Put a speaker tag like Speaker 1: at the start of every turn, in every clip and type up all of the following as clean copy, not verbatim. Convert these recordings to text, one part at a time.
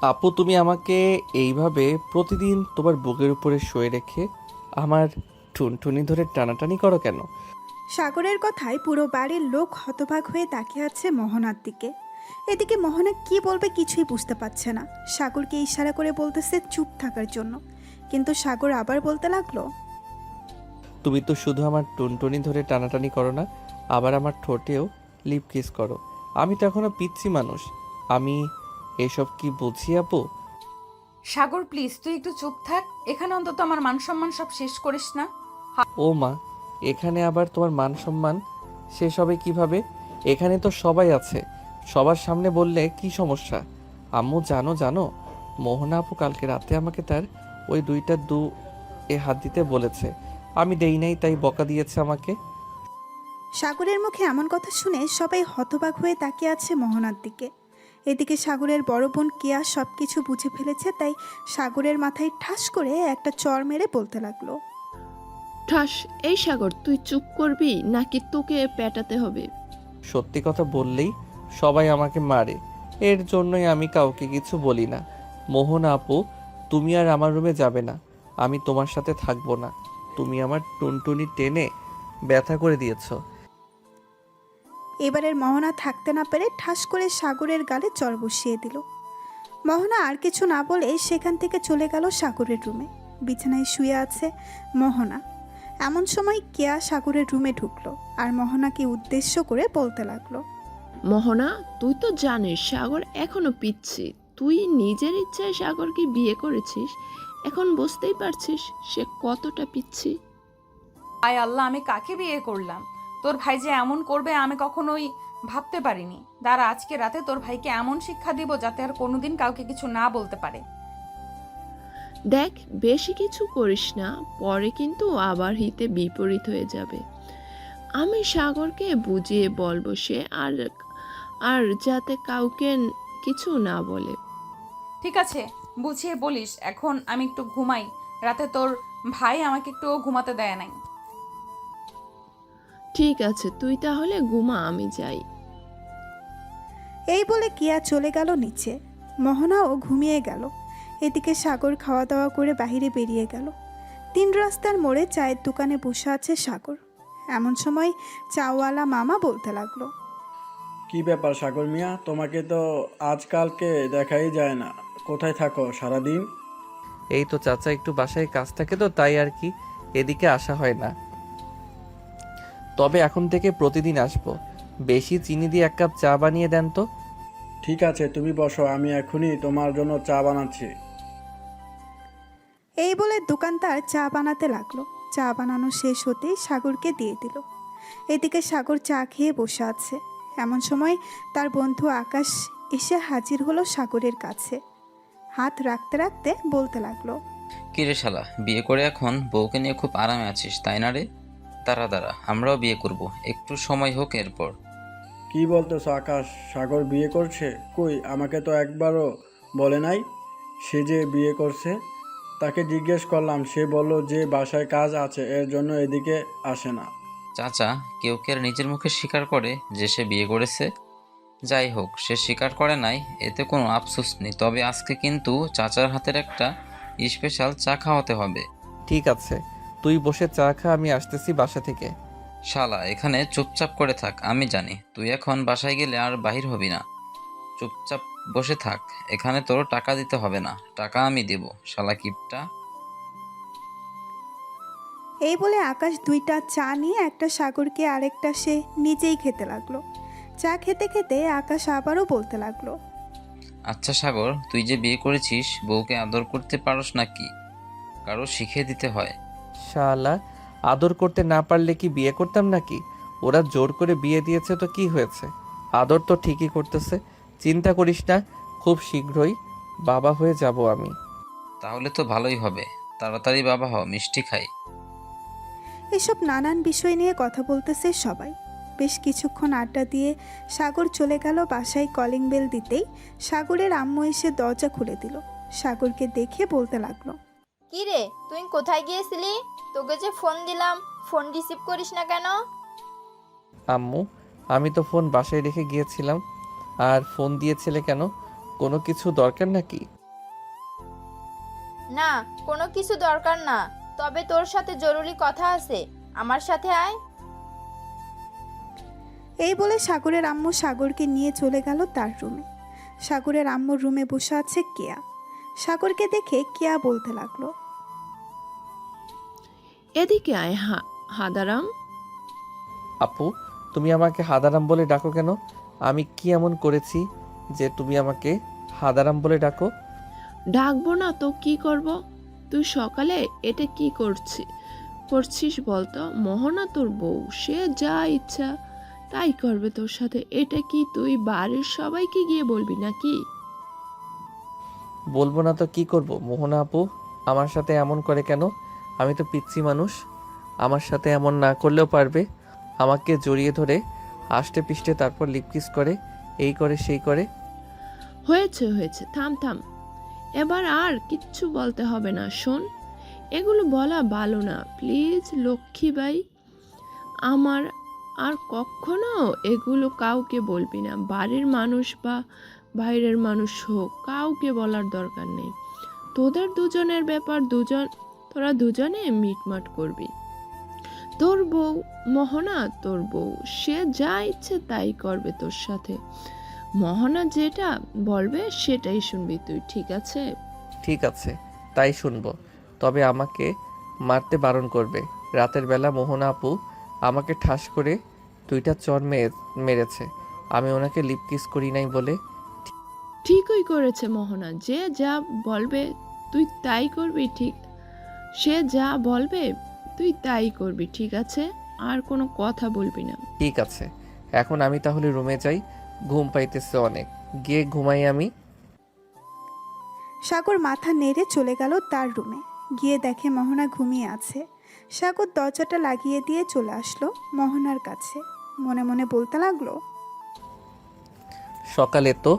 Speaker 1: আপু, তুমি আমাকে এইভাবে প্রতিদিন তোমার বুকের উপরে শুয়ে রেখে আমার টুনটুনি ধরে টানাটানি করো কেন?
Speaker 2: সাগরের কথায় পুরো বাড়ির লোক হতবাক হয়ে তাকিয়ে আছে মোহনার দিকে। এদিকে মোহনা কি বলবে কিছুই বুঝতে পারছে না। সাগরকে ইশারা করে বলতেছে চুপ থাকার জন্য, কিন্তু সাগর আবার বলতে লাগলো,
Speaker 1: তুমি তো শুধু আমার টুনটুনি ধরে টানাটানি করো না, আবার আমার ঠোঁটেও লিপ কিস করো। আমি তো এখনো পিচ্ছি মানুষ। আমি এসব কি বুঝি আপু?
Speaker 3: সাগর প্লিজ তুই একটু চুপ থাক, এখানে অন্তত আমার মান সম্মান সব শেষ করিস না।
Speaker 1: ও মা, এখানে আবার তোমার মান সম্মান শেষ হবে কিভাবে? এখানে তো সবাই আছে, সবার সামনে বললে কি সমস্যা? আম্মু, জানো জানো, মোহনা আপু কালকে রাতে আমাকে তার ওই দুইটা এ হাত দিতে বলেছে। আমি দেই নাই, তাই বকা দিয়েছে আমাকে।
Speaker 2: সাগরের মুখে এমন কথা শুনে সবাই হতবাক হয়ে তাকিয়ে আছে মোহনার দিকে। এদিকে সাগরের বড় বোন কেয়া সব কিছু বুঝে ফেলেছে, তাই সাগরের মাথায় ঠাস করে একটা চড় মেরে বলতে লাগলো,
Speaker 4: ঠাস। এই সাগর, তুই চুপ করবি নাকি তোকে পেটাতে হবে?
Speaker 1: সত্যি কথা বললেই সবাই আমাকে মারে, এর জন্যই আমি কাউকে কিছু বলি না। মোহনা আপু, তুমি আর আমার রুমে যাবে না, আমি তোমার সাথে থাকবো না। তুমি আমার টুনটুনি টেনে ব্যথা করে দিয়েছো।
Speaker 2: এবারের মোহনা থাকতে না পেরে ঠাস করে সাগরের গালে চড় বসিয়ে দিল। মোহনা আর কিছু না বলে সেখান থেকে চলে গেল সাগরের রুমে। বিছানায় শুয়ে আছে মোহনা। এমন সময় কেয়া সাগরের রুমে ঢুকলো আর মোহনাকে উদ্দেশ্য করে বলতে লাগলো,
Speaker 4: মোহনা, তুই তো জানিস সাগর এখনো পিচ্ছি। তুই নিজের ইচ্ছায় সাগরকে বিয়ে করেছিস, এখন বুঝতেই পারছিস সে কতটা পিচ্ছি।
Speaker 3: আয় আল্লাহ, আমি কাকে বিয়ে করলাম? তোর ভাই যে এমন করবে আমি কখনোই ভাবতে পারিনি। দাঁড়া, আজকে রাতে তোর ভাইকে এমন শিক্ষা দিব যাতে আর কোনোদিন কাউকে কিছু না বলতে পারে।
Speaker 4: দেখ, বেশি কিছু করিস না, পরে কিন্তু আবার হিতে বিপরীত হয়ে যাবে। আমি সাগরকে বুঝিয়ে বলবো, সে আর আর যাতে কাউকে কিছু না বলে।
Speaker 3: ঠিক আছে, বুঝিয়ে বলিস। এখন আমি একটু ঘুমাই, রাতে তোর ভাই আমাকে একটু ঘুমাতে দেয় নাই।
Speaker 4: ঠিক আছে, তুই তাহলে ঘুমা, আমি যাই।
Speaker 2: এই বলে কেয়া চলে গেল নিচে। মোহনাও ঘুমিয়ে গেল। এদিকে সাগর খাওয়া দাওয়া করে বাইরে বেরিয়ে গেল। 3 রাস্তার মোড়ে চায়ের দোকানে বসে আছে সাগর। এমন সময় চাওয়ালা মামা বলতে লাগলো,
Speaker 5: কি ব্যাপার সাগর মিয়া, তোমাকে তো আজকালকে দেখাই যায় না। কোথায় থাকো সারাদিন?
Speaker 1: এই তো চাচা, একটু বাসায় কাজ থাকে তো তাই আর কি, এদিকে আসা হয় না। তবে এখন থেকে প্রতিদিন আসবো। বেশি চিনি দিয়ে 1 কাপ চা বানিয়ে দেন তো।
Speaker 5: ঠিক আছে, তুমি বসো, আমি এখনই তোমার জন্য চা বানাচ্ছি।
Speaker 2: এই বলে দোকানদার চা বানাতে লাগলো। চা বানানো শেষ হতেই সাগরকে দিয়ে দিল। এদিকে সাগর চা খেয়ে বসে আছে। এমন সময় তার বন্ধু আকাশ এসে হাজির হলো সাগরের কাছে। হাত রাখতে রাখতে বলতে লাগলো,
Speaker 6: কি রে শালা, বিয়ে করে এখন বউকে নিয়ে খুব আরামে আছিস তাই না রে? দাঁড়া দাঁড়া, আমরাও বিয়ে করব, একটু সময় হোক এরপর।
Speaker 5: কি বলতেছো আকাশ, সাগর বিয়ে করছে? কই, আমাকে তো একবারও বলে নাই সে যে বিয়ে করছে। তাকে জিজ্ঞেস করলাম, সে বলল যে বাসায় কাজ আছে, এর জন্য এদিকে আসে না।
Speaker 6: চাচা, কেউ কি আর নিজের মুখে স্বীকার করে যে সে বিয়ে করেছে? যাই হোক, সে স্বীকার করে নাই, এতে কোনো আফসোস নেই। তবে আজকে কিন্তু চাচার হাতের একটা স্পেশাল চা খাওয়াতে হবে।
Speaker 1: ঠিক আছে, তুই বসে চা খা, আমি আসতেছি বাসা থেকে।
Speaker 6: শালা, এখানে চুপচাপ করে থাক, আমি জানি তুই এখন বাসায় গেলে আর বাহির হবি না। চুপচাপ বসে থাক, এখানে তোর টাকা দিতে হবে না, টাকা আমি দেব। শালা কিপটা।
Speaker 2: এই বলে আকাশ 2টা চা নিয়ে একটা সাগরকে আরেকটা সে নিজেই খেতে লাগলো। চা খেতে খেতে আকাশ আবারও বলতে লাগলো,
Speaker 6: আচ্ছা সাগর, তুই যে বিয়ে করেছিস, বউকে আদর করতে পারোস নাকি? কারো শিখিয়ে দিতে হয়।
Speaker 1: শালা, আদর করতে না পারলে কি বিয়ে করতাম নাকি? ওরা জোর করে বিয়ে দিয়েছে তো কি হয়েছে? আদর তো ঠিকই করতেছে। চিন্তা করিস না, খুব শীঘ্রই বাবা হয়ে যাব আমি।
Speaker 6: তাহলে তো ভালোই হবে, তাড়াতাড়ি বাবা হ, মিষ্টি খাই।
Speaker 2: এসব নানান বিষয় নিয়ে কথা বলতেছে সবাই। বেশ কিছুক্ষণ আড্ডা দিয়ে সাগর চলে গেল বাসায়। কলিং বেল দিতেই সাগরের আম্মু এসে দরজা খুলে দিল। সাগরকে দেখে বলতে লাগলো,
Speaker 7: কি রে, তুই কোথায় গিয়েছিলি? তোকে যে ফোন দিলাম, ফোন রিসিভ করিস না কেন?
Speaker 1: আম্মু, আমি তো ফোন বাসায় রেখে গিয়েছিলাম। আর ফোন দিয়েছিলে কেন? কোনো কিছু দরকার নাকি?
Speaker 7: না, কোনো কিছু দরকার না, তবে তোর সাথে জরুরি কথা আছে, আমার সাথে আয়।
Speaker 2: এই বলে সাগরের আম্মু সাগরকে নিয়ে চলে গেল তার রুমে। সাগরের আম্মুর রুমে বসে আছে কেয়া। সাগরকে দেখে কেয়া বলতে লাগলো,
Speaker 4: এদিকে আয় হাদারাম।
Speaker 1: আপু, তুমি আমাকে হাদারাম বলে ডাকো কেন? আমি কি এমন করেছি যে তুমি আমাকে হাদারাম বলে ডাকো?
Speaker 4: ডাকবো না তো কি করব? তুই সকালে এটা কি করছিস বলতো? মোহনা তোর বউ, সে যা ইচ্ছা তাই করবে তোর সাথে। এটা কি তুই বাড়ির সবাইকে গিয়ে বলবি নাকি?
Speaker 1: বলবো না তো কি করব? মোহনা আপু আমার সাথে এমন করে কেন? আমি তো পিচ্ছি মানুষ। আমার সাথে এমন না করলেও পারবে। আমাকে জড়িয়ে ধরে আষ্টে পিষ্টে তারপর লিপ কিস করে, এই করে সেই করে।
Speaker 4: হয়েছে, থাম থাম। এবার আর কিচ্ছু বলতে হবে না। শোন, এগুলো বলা ভালো না, প্লিজ লক্ষ্মীবাই। আমার আর কখনো এগুলো কাউকে বলবি না। বাড়ির মানুষ বা বাইরের মানুষ হোক, কাউকে বলার দরকার নেই। তোদের দুজনের ব্যাপার, তোরা দুজনে মিটমাট করবি। তোর বউ মোহনা, তোর বউ, সে যা ইচ্ছে তাই করবে তোর সাথে। মোহনা যেটা বলবে সেটাই শুনবি তুই, ঠিক আছে?
Speaker 1: ঠিক আছে, তাই শুনবো। তবে আমাকে মারতে বারণ করবে। রাতের বেলা মোহনা আপু আমাকে ঠাস করে 2টা চর মেরেছে। আমি ওনাকে লিপ কিস করি নাই বলে।
Speaker 4: ঠিকই করেছে মোহনা, যে যা বলবে তুই তাই করবি, ঠিক? সে যা বলবে তুই তাই করবি, ঠিক আছে? আর কোনো কথা বলবি না।
Speaker 1: ঠিক আছে, এখন আমি তাহলে রুমে যাই। ঘুম পাইতেছে অনেক, গিয়ে ঘুমাই আমি।
Speaker 2: সাগর মাথা নেড়ে চলে গেল তার রুমে। গিয়ে দেখে মোহনা ঘুমিয়ে আছে। সাগর দরজাটা লাগিয়ে দিয়ে চলে আসলো মোহনার কাছে। মনে মনে বলতে লাগলো,
Speaker 1: সকালে তো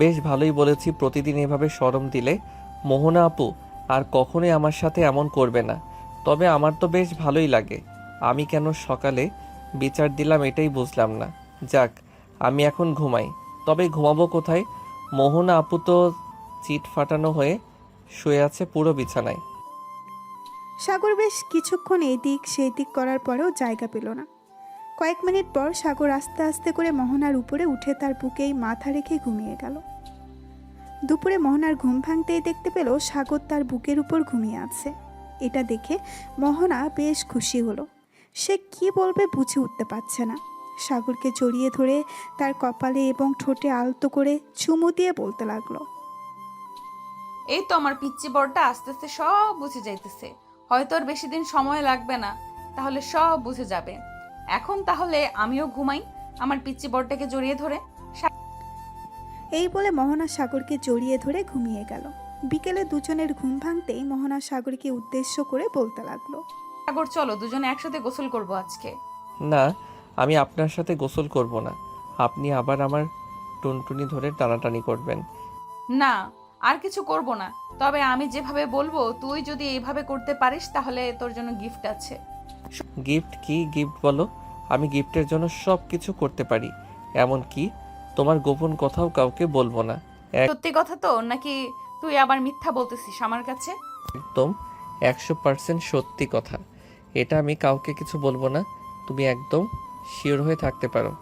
Speaker 1: বেশ ভালোই বলেছি প্রতিদিন এভাবে শরম দিলে মোহনা আপু আর কখনোই আমার সাথে এমন করবে না। তবে আমার তো বেশ ভালোই লাগে। আমি কেন সকালে বিচার দিলাম এটাই বুঝলাম না। যাক, আমি এখন ঘুমাই। তবে ঘুমাবো কোথায়? মোহনা আপু তো চিট ফাটানো হয়ে শুয়ে আছে পুরো বিছানায়।
Speaker 2: সাগর বেশ কিছুক্ষণ এই দিক সেই দিক করার পরেও জায়গা পেল না। কয়েক মিনিট পর সাগর আস্তে আস্তে করে মোহনার উপরে উঠে তার বুকেই মাথা রেখে ঘুমিয়ে গেল। দুপুরে মোহনার ঘুম ভাঙতেই দেখতে পেল সাগর তার বুকের উপর ঘুমিয়ে আছে। এটা দেখে মোহনা বেশ খুশি হলো। সে কি বলবে বুঝে উঠতে পারছে না। সাগরকে জড়িয়ে ধরে তার কপালে এবং ঠোঁটে আলতো করে চুমু দিয়ে বলতে লাগলো,
Speaker 3: এই তো আমার পিচ্চি বরটা আস্তে আস্তে সব বুঝে যাইতেছে। হয়তো আর বেশি দিন সময় লাগবে না, তাহলে সব বুঝে যাবে। এখন তাহলে আমিও ঘুমাই আমার পিচ্চি বরটাকে জড়িয়ে ধরে।
Speaker 2: এই বলে মোহনা সাগরকে জড়িয়ে ধরে ঘুমিয়ে গেল। বিকেলে দুজনের ঘুম ভাঙতেই মোহনা সাগরকে উদ্দেশ্য করে বলতে লাগলো,
Speaker 3: সাগর চলো দুজনে একসাথে গোসল করব আজকে।
Speaker 1: না, আমি আপনার সাথে গোসল করব না। আপনি আবার আমার টুনটুনি ধরে টানাটানি করবেন।
Speaker 3: না, আর কিছু করব না, তবে আমি যেভাবে বলবো তুই যদি এইভাবে করতে পারিস তাহলে তোর জন্য গিফট আছে।
Speaker 1: গিফট? কি গিফট বলো? আমি গিফটের জন্য সব কিছু করতে পারি। এমন কি তোমার গোপন কথাও কাউকে বলবো না।
Speaker 3: সত্যি কথা তো, নাকি তুই আবার মিথ্যা বলতেছিস আমার কাছে?
Speaker 1: একদম 100% সত্যি কথা। এটা আমি কাউকে কিছু বলবো না। তুমি একদম শিওর হয়ে থাকতে পারো।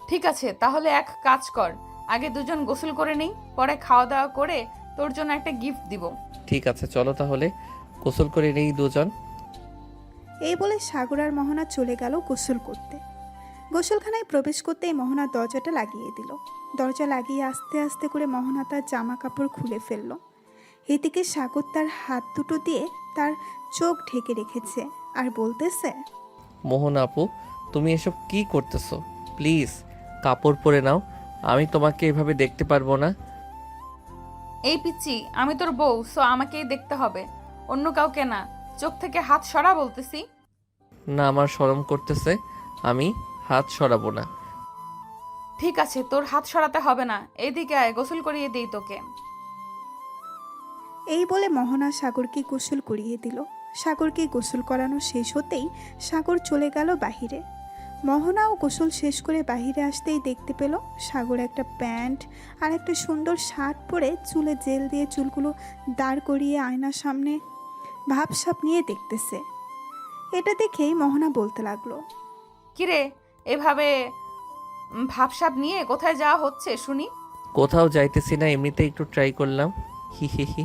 Speaker 3: ঠিক আছে, তাহলে এক কাজ কর, আগে দুজন গোসল করে নেই, পরে খাওয়া দাওয়া করে তোর জন্য একটা গিফট দিব।
Speaker 1: ঠিক আছে, চলো তাহলে গোসল করে নেই দুজন।
Speaker 2: এই বলে সাগর আর মোহনা চলে গেল গোসল করতে। গোসলখানায় প্রবেশ করতেই মোহনা দরজাটা লাগিয়ে দিল। দরজা লাগিয়ে আস্তে আস্তে করে মোহনা তার জামা কাপড় খুলে ফেলল। এদিকে সাগর তার হাত দুটো দিয়ে তার চোখ ঢেকে রেখেছে আর বলতেছে,
Speaker 1: মোহনা আপু, তুমি এসব কি করতেছো? প্লিজ কাপড় পরে নাও। আমি তোমাকে এভাবে দেখতে পারবো না।
Speaker 3: এই পিচ্চি, আমি তোর বউ, সো আমাকেই দেখতে হবে, অন্য কাউকে না। চোখ থেকে হাত সরা বলতেছি।
Speaker 1: না, আমার শরম করতেছে। আমি হাত সরাবো না।
Speaker 3: ঠিক আছে, তোর হাত সরাতে হবে না, এইদিকে আয়, গোসল করিয়ে দিই তোকে।
Speaker 2: এই বলে মোহনা সাগরকে গোসল করিয়ে দিল। সাগরকে গোসল করানো শেষ হতেই সাগর চলে গেল বাহিরে। মোহনাও গোসল শেষ করে বাইরে আসতেই দেখতে পেল সাগর একটা প্যান্ট আর একটা সুন্দর শার্ট পরে চুলে জেল দিয়ে চুলগুলো দাঁড় করিয়ে আয়নার সামনে ভাবসাব নিয়ে দেখতেছে। এটা দেখেই মোহনা বলতে লাগলো,
Speaker 3: কিরে এভাবে ভাবসাব নিয়ে কোথায় যাওয়া হচ্ছে শুনি?
Speaker 1: কোথাও যাইতেছি না, এমনিতে একটু ট্রাই করলাম। হি হি হি।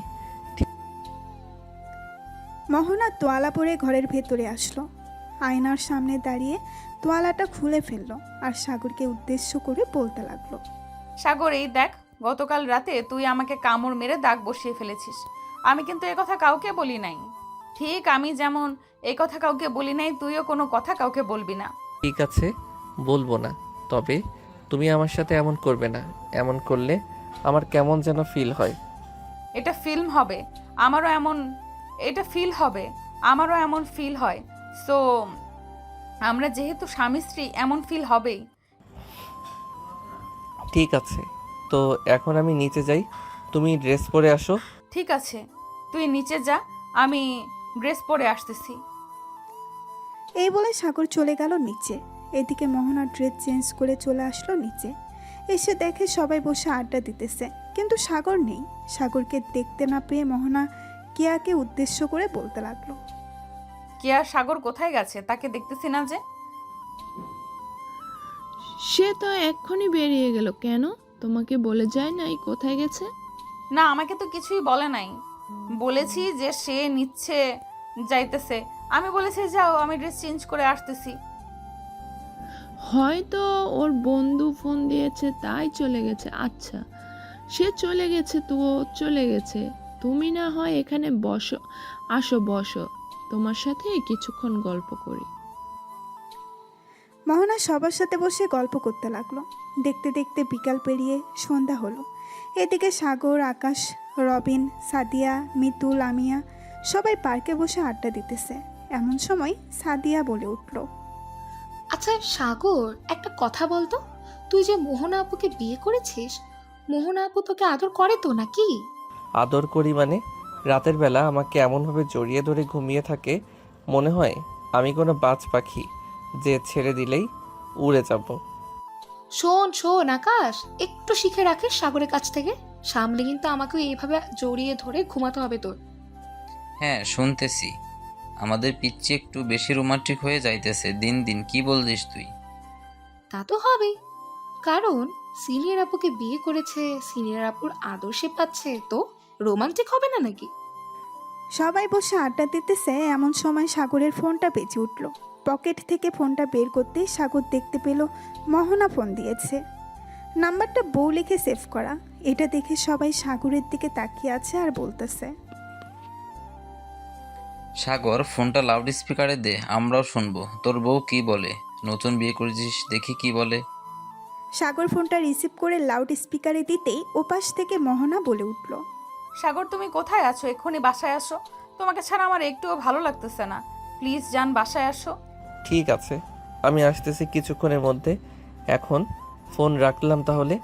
Speaker 2: মোহনা তোয়ালা পরে ঘরের ভেতরে আসলো। আয়নার সামনে দাঁড়িয়ে তোয়ালাটা খুলে ফেললো আর সাগরকে উদ্দেশ্য করে বলতে লাগলো,
Speaker 3: সাগর এই দেখ, গতকাল রাতে তুই আমাকে কামড় মেরে দাগ বসিয়ে ফেলেছিস। আমি কিন্তু এ কথা কাউকে বলি নাই। ঠিক আমি যেমন এই কথা কাউকে বলি নাই, তুইও কোনো কথা কাউকে বলবি না।
Speaker 1: ঠিক আছে, বলবো না। তবে তুমি আমার সাথে এমন করবে না। এমন করলে আমার কেমন যেন ফিল হয়।
Speaker 3: এটা ফিল্ম হবে, আমারও এমন ফিল হয়। সো আমরা যেহেতু স্বামী স্ত্রী, এমন ফিল হবেই।
Speaker 1: ঠিক আছে, তো এখন আমি নিচে যাই, তুমি ড্রেস পরে আসো।
Speaker 3: ঠিক আছে, তুই নিচে যা, আমি ড্রেস পরে আসতেছি।
Speaker 2: এই বলে সাগর চলে গেল নিচে। এদিকে মোহনা ড্রেস চেঞ্জ করে চলে আসলো নিচে। এসে দেখে সবাই বসে আড্ডা দিতেছে, কিন্তু সাগর নেই। সাগরকে দেখতে না পেয়ে মোহনা কেয়াকে উদ্দেশ্য করে বলতে লাগলো,
Speaker 3: কেয়া সাগর কোথায় গেছে? তাকে দেখতেছি না যে।
Speaker 4: সে তো এক্ষুনি বেরিয়ে গেল। কেন, তোমাকে বলে যায় নাই কোথায় গেছে?
Speaker 3: না, আমাকে তো কিছুই বলে নাই। বলেছি যে সে নিচ্ছে যাইতেছে, আমি বলেছি যাও, আমি ড্রেস চেঞ্জ করে আসতেছি।
Speaker 4: হয়তো ওর বন্ধু ফোন দিয়েছে তাই চলে গেছে। আচ্ছা, সে চলে গেছে তো চলে গেছে, তুমি না হয় এখানে বসো, আসো বসো, তোমার সাথে কিছুক্ষণ গল্প করি।
Speaker 2: মোহনা সবার সাথে বসে গল্প করতে লাগলো। দেখতে দেখতে বিকাল পেরিয়ে সন্ধ্যা হলো। এদিকে সাগর, আকাশ, রবিন, সাদিয়া, মিতু, লামিয়া সবাই পার্কে বসে আড্ডা দিতেছে। এমন সময় সাদিয়া বলে উঠল,
Speaker 8: আচ্ছা সাগর, একটা কথা বলতো, তুই যে মোহনা আপুকে বিয়ে করেছিস, মোহনা আপু তোকে আদর করে তো নাকি?
Speaker 1: আদর করি মানে? রাতের বেলা আমাকে এমনভাবে জড়িয়ে ধরে ঘুমিয়ে থাকে, মনে হয় আমি কোনো বাজ পাখি যে ছেড়ে দিলেই উড়ে যাব।
Speaker 8: শোন শোন আকাশ, একটু শিখে রাখিস সাগরের কাছ থেকে। সামলে কিন্তু আমাকেও এইভাবে জড়িয়ে ধরে ঘুমাতে হবে তোর।
Speaker 6: হ্যাঁ শুনতেছি, আমাদের পিচ্চি একটু বেশি রোমান্টিক হয়ে যাইতেছে দিন দিন। কি বলছিস তুই?
Speaker 8: তা তো হবেই, কারণ সিনিয়র আপুকে বিয়ে করেছে, সিনিয়র আপুর আদর্শে পাচ্ছে, তো রোমান্টিক হবে না নাকি?
Speaker 2: সবাই বসে আড্ডা দিতেছে। এমন সময় সাগরের ফোনটা বেজে উঠল। পকেট থেকে ফোনটা বের করতেই সাগর দেখতে পেল মোহনা ফোন দিয়েছে। নাম্বারটা বউ লিখে সেভ করা। এটা দেখে সবাই সাগরের দিকে তাকিয়ে আছে আর বলতেছে,
Speaker 6: সাগর, ফোনটা লাউড স্পিকারে দে, আমরাও শুনবো তোর বউ কি বলে। নতুন বিয়ে করেছিস দেখি কি বলে।
Speaker 2: সাগর ফোনটা রিসিভ করে লাউড স্পিকারে দিতেই ওপাশ থেকে মোহনা বলে উঠল,
Speaker 3: সাগর তুমি কোথায় আছো? এক্ষুনি বাসায় আসো, তোমাকে ছাড়া আমার একটুও ভালো লাগতেছে না। প্লিজ যান, বাসায় আসো।
Speaker 1: ঠিক আছে, আমি আসতেছি কিছুক্ষণের মধ্যে। এখন ফোন রাখলাম তাহলে।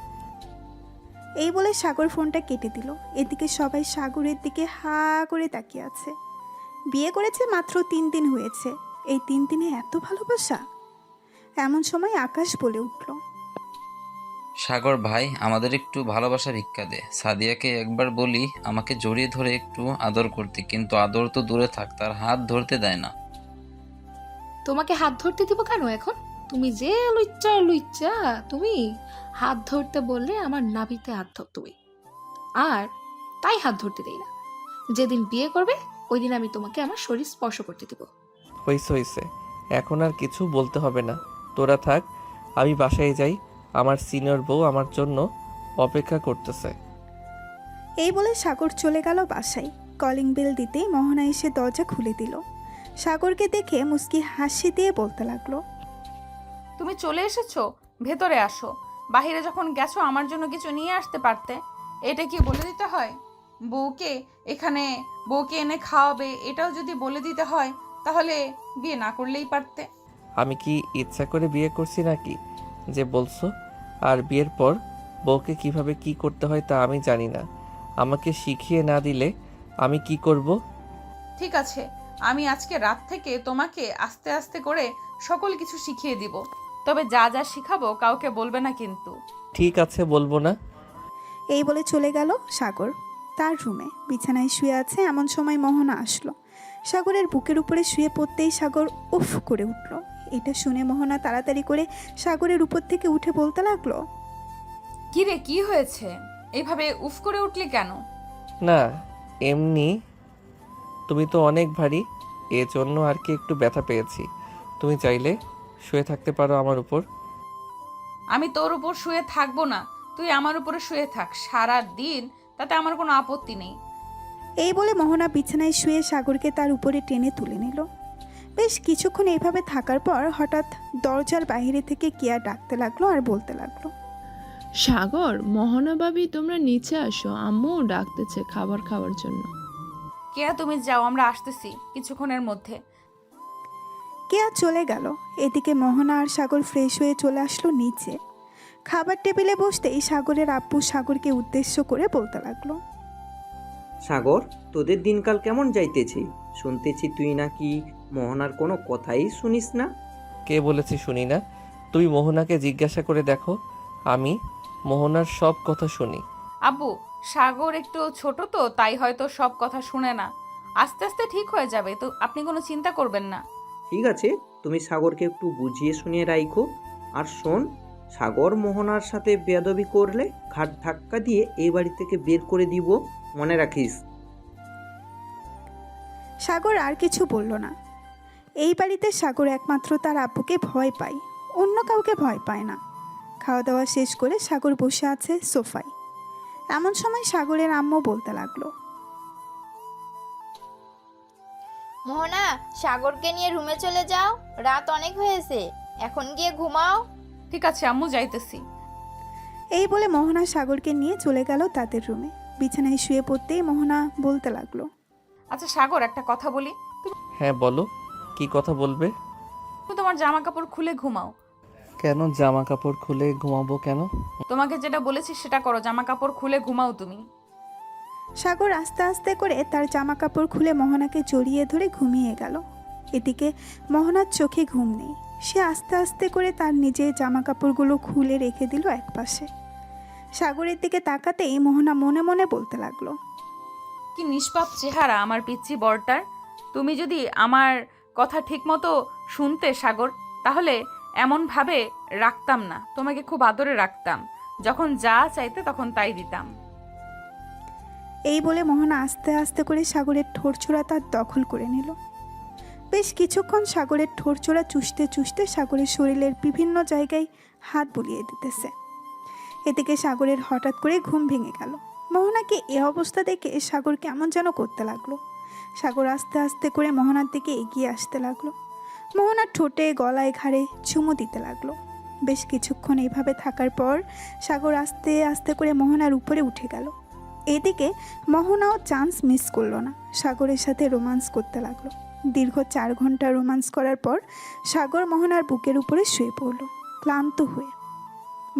Speaker 2: এই বলে সাগর ফোনটা কেটে দিল। এদিকে সবাই সাগরের দিকে হা করে তাকিয়ে আছে। বিয়ে করেছে মাত্র 3 দিন হয়েছে, এই 3 দিনে এত ভালোবাসা? এমন সময় আকাশ বলে উঠল,
Speaker 6: সাগর ভাই, আমাদের একটু ভালোবাসা ভিক্ষা দে। সাদিয়াকে একবার বলি আমাকে জড়িয়ে ধরে একটু আদর করতে, কিন্তু আদর তো দূরে থাক, তার হাত ধরতে দেয় না।
Speaker 8: তোমাকে হাত ধরতে দিব কেন এখন? তুমি যে লুচ্চা লুচ্চা, তুমি হাত ধরতে বললে আমার নাভিতে হাত ধর তুমি, আর তাই হাত ধরতে দেই না। যেদিন বিয়ে করবে ওই দিন আমি তোমাকে আমার শরীর স্পর্শ করতে দিব।
Speaker 1: হইছে হইছে, এখন আর কিছু বলতে হবে না। তোরা থাক, আমি বাসায় যাই। আমার সিনিয়র বউ আমার জন্য অপেক্ষা করতেছে।
Speaker 2: এই বলে সাগর চলে গেল বাসায়। কলিং বেল দিতেই মোহনা এসে দরজা খুলে দিল। সাগরকে দেখে মুস্কি হাসি দিয়ে বলতে লাগলো,
Speaker 3: তুমি চলে এসেছো, ভেতরে আসো। বাইরে যখন গেছো আমার জন্য কিছু নিয়ে আসতে পারতে। এটা কি বলে দিতে হয়? বউকে এনে খাওয়াবে, এটাও যদি বলে দিতে হয় তাহলে বিয়ে না করলেই পারতে।
Speaker 1: আমি কি ইচ্ছা করে বিয়ে করছি নাকি যে বলছো? আর বিয়ের পর বউকে কিভাবে কি করতে হয় তা আমি জানি না। আমাকে শিখিয়ে না দিলে আমি কি করব?
Speaker 3: ঠিক আছে, আমি আজকে রাত থেকে তোমাকে আস্তে আস্তে করে সকল কিছু শিখিয়ে দিব। তবে যা যা শিখাবো কাউকে বলবে না কিন্তু।
Speaker 1: ঠিক আছে, বলবো না।
Speaker 2: এই বলে চলে গেল সাগর তার রুমে। বিছানায় শুয়ে আছে এমন সময় মোহনা আসলো। সাগরের বুকের উপরে শুয়ে পড়তেই সাগর উফ করে উঠল। এটা শুনে মোহনা তাড়াতাড়ি করে সাগরের উপর থেকে উঠে বলতে লাগলো,
Speaker 3: কি রে, কি হয়েছে? এইভাবে উফ করে উঠলি কেন?
Speaker 1: না, এমনি। তুমি তো অনেক ভারী, এজন্য আর কি একটু ব্যথা পেয়েছি। তুমি চাইলে শুয়ে থাকতে পারো আমার উপর।
Speaker 3: আমি তোর উপর শুয়ে থাকবো না, তুই আমার উপরে শুয়ে থাক সারা দিন, তাতে আমার কোনো আপত্তি নেই।
Speaker 2: এই বলে মোহনা বিছানায় শুয়ে সাগরকে তার উপরে টেনে তুলে নিল। বেশ কিছুক্ষণ এইভাবে থাকার পর হঠাৎ দরজার বাইরে থেকে কেয়া ডাকতে লাগলো আর বলতে লাগলো,
Speaker 4: সাগর, মোহনা ভাবি তোমরা নিচে আসো, আম্মু ডাকতেছে খাবার খাওয়ার জন্য।
Speaker 3: কেয়া তুমি যাও, আমরা আসতেছি কিছুক্ষণের মধ্যে।
Speaker 2: কেয়া চলে গেল। এদিকে মোহনা আর সাগর ফ্রেশ হয়ে চলে আসলো নিচে। খাবার টেবিলে বসতেই সাগরের আব্বু সাগরকে উদ্দেশ্য করে বলতে লাগলো,
Speaker 9: সাগর, তোদের দিনকাল কেমন যাইতেছে? শুনতেছি তুই নাকি মোহনার কোনো কথাই শুনিস না।
Speaker 1: কে বলেছে শুনি না? তুমি মোহনাকে জিজ্ঞাসা করে দেখো, আমি মোহনার সব কথা শুনি।
Speaker 3: আব্বু, সাগর একটু ছোট তো, তাই হয়তো সব কথা শুনে না। আস্তে আস্তে ঠিক হয়ে যাবে, তো আপনি কোনো চিন্তা করবেন না।
Speaker 9: ঠিক আছে, তুমি সাগরকে একটু বুঝিয়ে শুনিয়ে রাখো। আর শোন, সাগর মোহনার সাথে বেয়াদবি করলে ঘাট ধাক্কা দিয়ে এই বাড়ি থেকে বের করে দিব, মনে রাখিস।
Speaker 2: সাগর আর কিছু বলল না। এই বাড়িতে সাগর একমাত্র তার আব্বুকে ভয় পায়, অন্য কাউকে ভয় পায় না। খাওয়া দাওয়া শেষ করে সাগর বসে আছে সোফায়। এমন সময় সাগরের আম্মু বলতে লাগলো,
Speaker 7: মোহনা, সাগরকে নিয়ে রুমে চলে যাও, রাত অনেক হয়েছে, এখন গিয়ে ঘুমাও।
Speaker 3: ঠিক আছে আম্মু, যাইতেছি।
Speaker 2: এই বলে মোহনা সাগরকে নিয়ে চলে গেল তাদের রুমে। বিছানায় শুয়ে পড়তেই মোহনা বলতে লাগলো,
Speaker 3: আচ্ছা সাগর, একটা কথা বলি।
Speaker 1: হ্যাঁ বলো, কি কথা বলবে?
Speaker 3: তুমি তোমার জামা কাপড় খুলে ঘুমাও।
Speaker 1: কেন জামা কাপড় খুলে ঘুমাবো কেন?
Speaker 3: তোমাকে যেটা বলেছি সেটা করো, জামা কাপড় খুলে ঘুমাও তুমি।
Speaker 2: সাগর আস্তে আস্তে করে তার জামা কাপড় খুলে মোহনাকে জড়িয়ে ধরে ঘুমিয়ে গেল। এদিকে মোহনার চোখে ঘুম নেই। সে আস্তে আস্তে করে তার নিজের জামা কাপড়গুলো খুলে রেখে দিল একপাশে। সাগরের দিকে তাকাতেই মোহনা মনে মনে বলতে লাগলো,
Speaker 3: কি নিষ্পাপ চেহারা আমার পিচ্চি বরটার। তুমি যদি আমার কথা ঠিকমতো শুনতে সাগর, তাহলে এমনভাবে রাখতাম না, তোমাকে খুব আদরে রাখতাম, যখন যা চাইতে তখন তাই দিতাম।
Speaker 2: এই বলে মোহনা আস্তে আস্তে করে সাগরের ঠোঁটছোড়া তার দখল করে নিল। বেশ কিছুক্ষণ সাগরের ঠোঁটছোড়া চুষতে চুষতে সাগরের শরীরের বিভিন্ন জায়গায় হাত বুলিয়ে দিতেছে। এদিকে সাগরের হঠাৎ করে ঘুম ভেঙে গেল। মোহনাকে এ অবস্থা দেখে সাগর কেমন যেন করতে লাগলো। সাগর আস্তে আস্তে করে মোহনার দিকে এগিয়ে আসতে লাগলো। মোহনার ঠোঁটে গলায় ঘাড়ে চুমু দিতে লাগলো। বেশ কিছুক্ষণ এইভাবে থাকার পর সাগর আস্তে আস্তে করে মোহনার উপরে উঠে গেল। এদিকে মোহনাও চান্স মিস করলো না, সাগরের সাথে রোমান্স করতে লাগলো। দীর্ঘ 4 ঘন্টা রোমান্স করার পর সাগর মোহনার বুকের উপরে শুয়ে পড়ল ক্লান্ত হয়ে।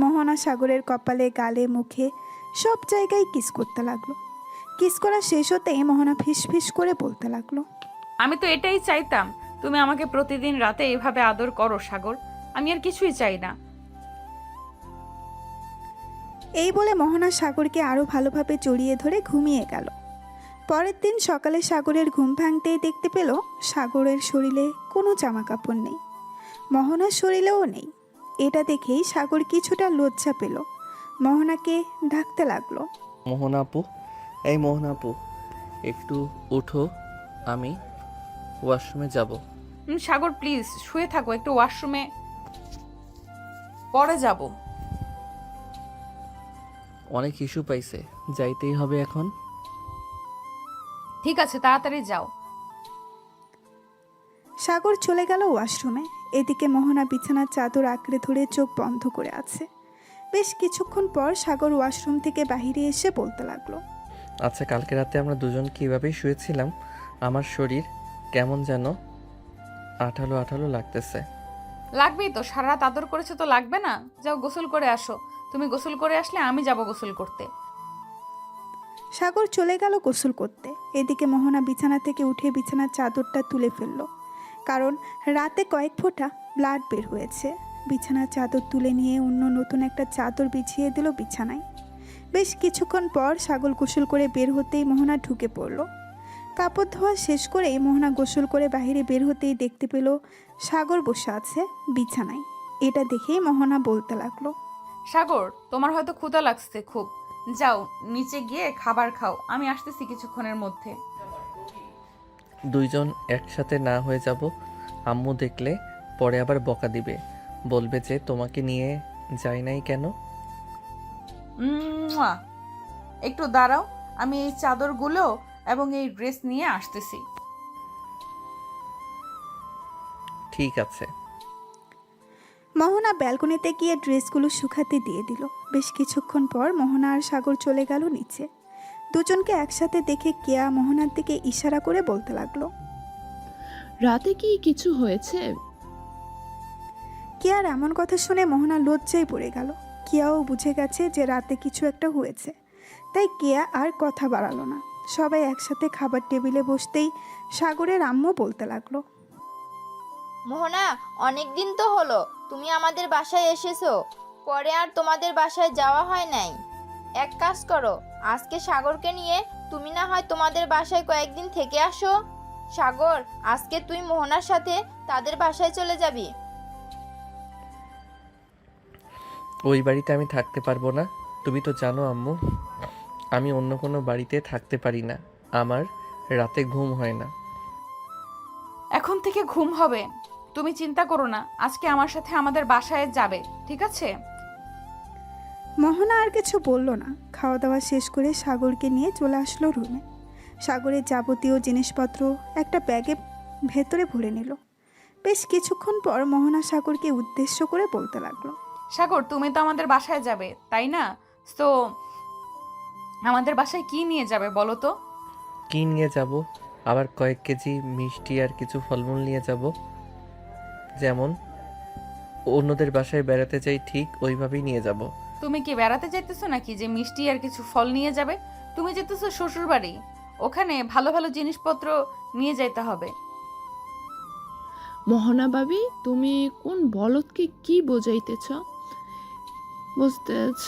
Speaker 2: মোহনা সাগরের কপালে, গালে, মুখে সব জায়গায় কিস করতে লাগলো। কিস করা শেষ হতেই মোহনা ফিস ফিস করে বলতে লাগলো,
Speaker 3: আমি তো এটাই চাইতাম, তুমি আমাকে প্রতিদিন রাতে এভাবে আদর করো সাগর, আমি আর কিছুই চাই না।
Speaker 2: এই বলে মোহনা সাগরকে আরও ভালোভাবে জড়িয়ে ধরে ঘুমিয়ে গেল। পরের দিন সকালে সাগরের ঘুম ভাঙতেই দেখতে পেল সাগরের শরীরে কোনো জামা কাপড় নেই, মোহনার শরীরেও নেই। এটা দেখেই সাগর কিছুটা লজ্জা পেল। মোহনাকে ডাকতে লাগলো,
Speaker 1: মোহনা আপু, এই মোহনা আপু, একটু উঠো, আমি ওয়াশরুমে যাব।
Speaker 3: সাগর প্লিজ শুয়ে থাকো, একটু ওয়াশরুমে পরে যাব।
Speaker 1: অনেক ইস্যু পাইছে, যাইতেই হবে এখন।
Speaker 3: ঠিক আছে, তাড়াতাড়ি যাও।
Speaker 2: সাগর চলে গেল ওয়াশরুমে। এদিকে মোহনা বিছানার চাদর আঁকড়ে ধরে চোখ বন্ধ করে আছে। বেশ কিছুক্ষণ পর সাগর ওয়াশরুম থেকে বাইরে এসে বলতে লাগলো,
Speaker 1: আচ্ছা, কালকে রাতে আমরা দুজন কীভাবেই শুয়েছিলাম, আমার শরীর কেমন যেন আঠালো আঠালো লাগতেছে।
Speaker 3: লাগবেই তো, সারা রাত আদর করেছে তো লাগবে না? যাও গোসল করে আসো, তুমি গোসল করে আসলে আমি যাব গোসল করতে।
Speaker 2: সাগর চলে গেল গোসল করতে। এদিকে মোহনা বিছানা থেকে উঠে বিছানার চাদরটা তুলে ফেলল, কারণ রাতে কয়েক ফোঁটা ব্লাড বের হয়েছে। বিছানার চাদর তুলে নিয়ে অন্য নতুন একটা চাদর বিছিয়ে দিল বিছানায়। বেশ কিছুক্ষণ পর সাগর গোসল করে বের হতেই মোহনা ঢুকে পড়ল। কাপড় ধোয়া শেষ করেই মোহনা গোসল করে বাইরে বের হতেই দেখতে পেল সাগর বসে আছে বিছানায়। এটা দেখেই মোহনা বলতে লাগলো,
Speaker 3: সাগর, তোমার হয়তো ক্ষুধা লাগছে খুব, যাও নিচে গিয়ে খাবার খাও, আমি আসতেছি কিছুক্ষণের মধ্যে।
Speaker 1: দুইজন একসাথে না হয়ে যাব, আম্মু দেখলে পরে আবার বকা দিবে, বলবে যে তোমাকে নিয়ে যাই নাই কেন।
Speaker 3: মুয়া। একটু দাঁড়াও, আমি এই চাদরগুলো এবং এই ড্রেস নিয়ে আসতেছি।
Speaker 1: ঠিক আছে।
Speaker 2: মোহনা ব্যালকনিতে গিয়ে ড্রেসগুলো শুকাতে দিয়ে দিল। বেশ কিছুক্ষণ পর মোহনা আর সাগর চলে গেল নিচে। দুজনকে একসাথে দেখে কেয়া মোহনার দিকে ইশারা করে বলতে লাগলো,
Speaker 4: রাতে কি কিছু হয়েছে?
Speaker 2: কেয়ার এমন কথা শুনে মোহনা লজ্জায় পড়ে গেল। কেয়াও বুঝে গেছে যে রাতে কিছু একটা হয়েছে, তাই কেয়া আর কথা বাড়ালো না। সবাই একসাথে খাবার টেবিলে বসতেই সাগরের আম্মু বলতে লাগলো,
Speaker 7: মোহনা, অনেক দিন তো হলো তুমি আমাদের বাসায় এসেছো, পরে আর তোমাদের বাসায় যাওয়া হয় নাই। এক কাজ করো, আজকে সাগরকে নিয়ে তুমি না হয় তোমাদের বাসায় কয়েকদিন থেকে আসো। সাগর, আজকে তুই মোহনার সাথে তাদের বাসায় চলে যাবি।
Speaker 1: ওই বাড়িতে আমি থাকতে পারবো না, তুমি তো জানো আম্মু, আমি অন্য কোনো বাড়িতে থাকতে পারি না, আমার রাতে ঘুম হয় না।
Speaker 3: এখন থেকে ঘুম হবে, তুমি চিন্তা করো না, আজকে আমার সাথে আমাদের বাসায় যাবে, ঠিক আছে?
Speaker 2: মোহনা আর কিছু বলল না। খাওয়া দাওয়া শেষ করে সাগরকে নিয়ে চলে আসলো রুমে। সাগরের যাবতীয় জিনিসপত্র একটা ব্যাগে ভেতরে ভরে নিল। বেশ কিছুক্ষণ পর মোহনা সাগরকে উদ্দেশ্য করে বলতে লাগলো,
Speaker 3: সাগর, তুমি তো আমাদের বাসায় যাবে তাই না? তো আমাদের বাসায় কি নিয়ে যাবে বলো তো?
Speaker 1: কি নিয়ে যাব? আবার কয়েক কেজি মিষ্টি আর কিছু ফলমূল নিয়ে যাব, যেমন অন্যদের বাসায় বেড়াতে যাই ঠিক ওইভাবেই নিয়ে যাব।
Speaker 3: তুমি কি বেড়াতে যাইতেছো নাকি যে মিষ্টি আর কিছু ফল নিয়ে যাবে? তুমি যেতেছো শ্বশুর বাড়ি, ওখানে ভালো ভালো জিনিসপত্র নিয়ে যাইতে হবে।
Speaker 4: মোহনা ভাবি, তুমি কোন বলদকে কি বোঝাইতেছ? বুঝতেছ?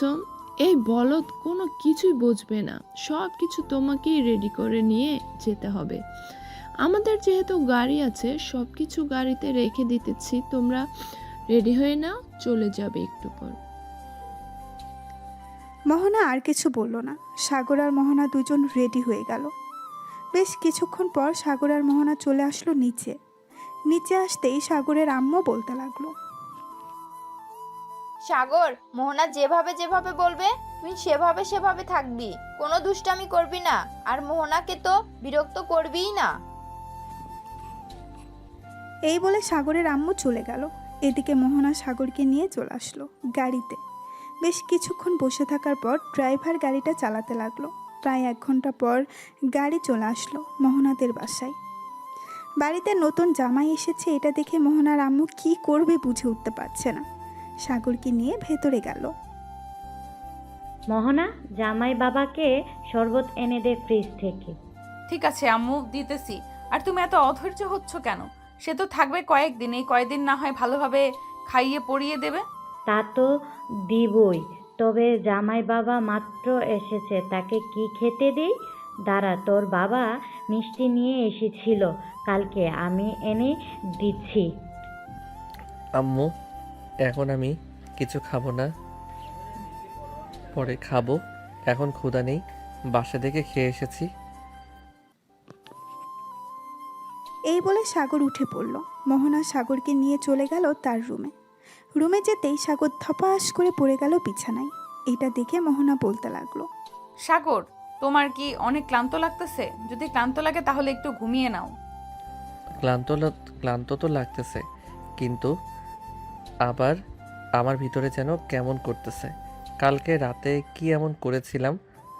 Speaker 4: এই বলদ কোনো কিছুই বুঝবে না, সব কিছু তোমাকেই রেডি করে নিয়ে যেতে হবে। আমাদের যেহেতু গাড়ি আছে, সব কিছু গাড়িতে রেখে দিতেছি, তোমরা রেডি হয়ে নাও, চলে যাবে একটু পর।
Speaker 2: মোহনা আর কিছু বলল না। সাগর আর মোহনা দুজন রেডি হয়ে গেল। বেশ কিছুক্ষণ পর সাগর আর মোহনা চলে আসলো নিচে। নিচে আসতেই সাগরের আম্মু বলতে লাগলো,
Speaker 7: সাগর, মোহনা যেভাবে যেভাবে বলবে তুই সেভাবে সেভাবে থাকবি, কোনো দুষ্টামি করবি না, আর মোহনাকে তো বিরক্ত করবিই না।
Speaker 2: এই বলে সাগরের আম্মু চলে গেল। এদিকে মোহনা সাগরকে নিয়ে চলে আসলো গাড়িতে। বেশ কিছুক্ষণ বসে থাকার পর ড্রাইভার গাড়িটা চালাতে লাগলো। প্রায় 1 ঘন্টা পর গাড়ি চলে আসলো মোহনাদের বাসায়। বাড়িতে নতুন জামাই এসেছে, এটা দেখে মোহনার আম্মু কি করবে বুঝে উঠতে পারছে না। সাগরকে নিয়ে ভেতরে গেল।
Speaker 10: মোহনা, জামাই বাবাকে শরবত এনে দে ফ্রিজ থেকে।
Speaker 3: ঠিক আছে আম্মু, দিতেছি। আর তুমি এত অধৈর্য হচ্ছ কেন? সে তো থাকবে কয়েকদিন, এই কয়েকদিন না হয় ভালোভাবে খাইয়ে পরিয়ে দেবে।
Speaker 10: তা তো দিবই, তবে জামাই বাবা মাত্র এসেছে, তাকে কি খেতে দিই? দাঁড়া, তোর বাবা মিষ্টি নিয়ে এসেছিল কালকে, আমি এনে দিচ্ছি।
Speaker 1: আম্মু, এখন আমি কিছু খাবো না, পরে খাবো, এখন ক্ষুধা নেই, বাসা থেকে খেয়ে এসেছি।
Speaker 2: এই বলে সাগর উঠে পড়ল। মোহনা সাগরকে নিয়ে চলে গেল তার রুমে। রুমে যেতেই সাগর ধপাস করে পড়ে গেল বিছানায়। এটা দেখে মোহনা বলতে লাগলো,
Speaker 3: সাগর, তোমার কি অনেক ক্লান্ত লাগতেছে? যদি ক্লান্ত লাগে তাহলে একটু ঘুমিয়ে নাও।
Speaker 1: ক্লান্ত তো লাগতেছে, কিন্তু আবার আমার ভিতরে যেন কেমন করতেছে। কালকে রাতে কি এমন করেছিলাম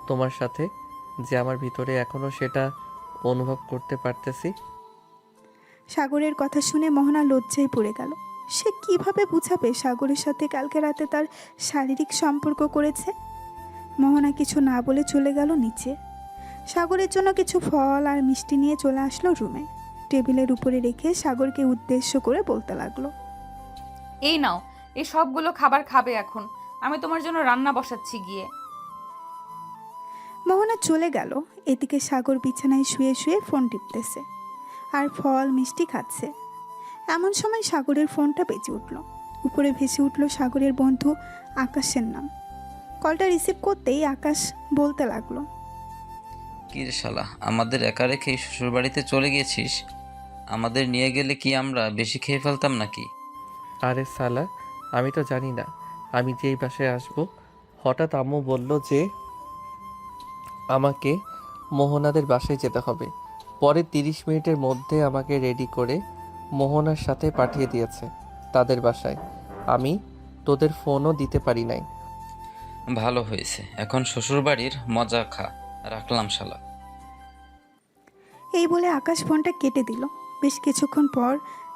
Speaker 1: তোমার সাথে যে আমার ভিতরে এখনো সেটা অনুভব করতে পারতেছি।
Speaker 2: সাগরের কথা শুনে মোহনা লজ্জায় পড়ে গেল। সে কিভাবে বুঝাবে সাগরের সাথে কালকে রাতে তার শারীরিক সম্পর্ক করেছে। মোহনা কিছু না বলে চলে গেল নিচে। সাগরের জন্য কিছু ফল আর মিষ্টি নিয়ে চলে আসলো রুমে। টেবিলের উপরে রেখে সাগরকে উদ্দেশ্য করে বলতে লাগলো,
Speaker 3: এই নাও, এই সবগুলো খাবার খাবে এখন। আমি তোমার জন্য রান্না বসাচ্ছি গিয়ে।
Speaker 2: মোহনা চলে গেল। এদিকে সাগর বিছানায় শুয়ে শুয়ে ফোন টিপতেছে আর ফল মিষ্টি খাচ্ছে। এমন সময় সাগরের ফোনটা বেজে উঠল। উপরে ভেসে উঠল সাগরের বন্ধু আকাশের নাম। কলটা রিসিভ করতেই আকাশ বলতে লাগলো,
Speaker 6: কি রে শালা, আমাদের একা রেখেই শ্বশুরবাড়িতে চলে গেছিস? আমাদের নিয়ে গেলে কি আমরা বেশি খেয়ে ফেলতাম নাকি?
Speaker 1: আরে সালা, আমি তো জানি না আমি যেই বাসায় আসব। হঠাৎ আম্মু বলল যে আমাকে মোহনাদের বাসায় যেতে হবে। পরে 30 মিনিটের মধ্যে আমাকে রেডি করে মোহনার সাথে পাঠিয়ে দিয়েছে তাদের বাসায়। আমি তোদের ফোনও দিতে পারি নাই।
Speaker 6: ভালো হয়েছে, এখন শ্বশুরবাড়ির মজা খা। রাখলাম শালা।
Speaker 2: এই বলে আকাশ ফোনটা কেটে দিল। বেশ কিছুক্ষণ পর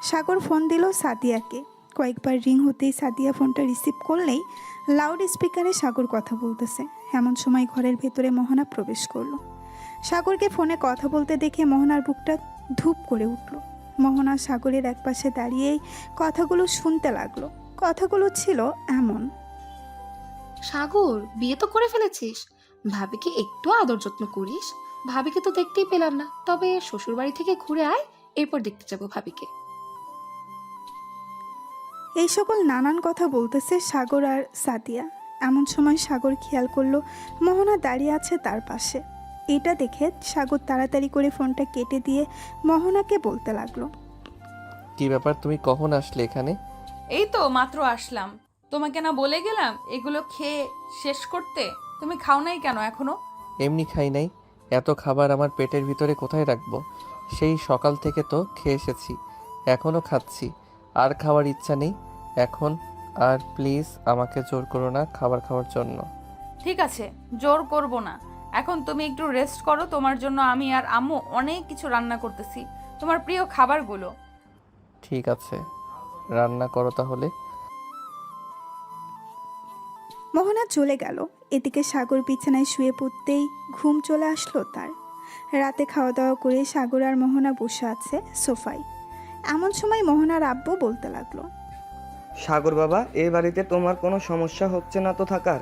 Speaker 2: সাগর ফোন দিল সাদিয়াকে। কয়েকবার রিং হতেই সাদিয়া ফোনটা রিসিভ করলেই লাউড স্পিকারে সাগর কথা বলতেছে। এমন সময় ঘরের ভেতরে মোহনা প্রবেশ করলো। সাগরকে ফোনে কথা বলতে দেখে মোহনার বুকটা ধূপ করে উঠল। মোহনা সাগরের একপাশে দাঁড়িয়েই কথাগুলো শুনতে লাগলো। কথাগুলো ছিল এমন,
Speaker 8: সাগর, বিয়ে তো করে ফেলেছিস, ভাবিকে একটু আদর যত্ন করিস। ভাবিকে তো দেখতেই পেলাম না, তবে শ্বশুর বাড়ি থেকে ঘুরে আয়, এরপর দেখতে যাবো ভাবিকে।
Speaker 2: এই সকল নানান কথা বলতেছে সাগর আর সাদিয়া। এমন সময় সাগর খেয়াল করলো মোহনা দাঁড়িয়ে আছে তার পাশে। এটা দেখে সাগর তাড়াতাড়ি করে ফোনটা কেটে দিয়ে মোহনাকে বলতে লাগলো,
Speaker 1: কি ব্যাপার, তুমি কখন আসলে এখানে?
Speaker 3: এই তো মাত্র আসলাম। তোমাকে না বলে গেলাম এগুলো খেয়ে শেষ করতে? তুমি খাও নাই কেন এখনো?
Speaker 1: এমনি খাই নাই। এত খাবার আমার পেটের ভিতরে কোথায় রাখবো? সেই সকাল থেকে তো খেয়ে এসেছি, এখনও খাচ্ছি। আর খাওয়ার ইচ্ছা নেই এখন। আর প্লিজ আমাকে জোর করো না খাবার খাওয়ার জন্য।
Speaker 3: ঠিক আছে, জোর করব না। এখন তুমি একটু রেস্ট করো। তোমার জন্য আমি আর আম্মু অনেক কিছু রান্না করতেছি, তোমার প্রিয় খাবারগুলো।
Speaker 1: ঠিক আছে, রান্না করো তাহলে।
Speaker 2: মোহনা চলে গেল। এদিকে সাগর বিছানায় শুয়ে পড়তেই ঘুম চলে আসলো তার। রাতে খাওয়া দাওয়া করে সাগর আর মোহনা বসে আছে সোফায়। এমন সময় মোহনার আব্বু বলতে লাগলো,
Speaker 11: সাগর বাবা, এই বাড়িতে তোমার কোনো সমস্যা হচ্ছে না তো থাকার?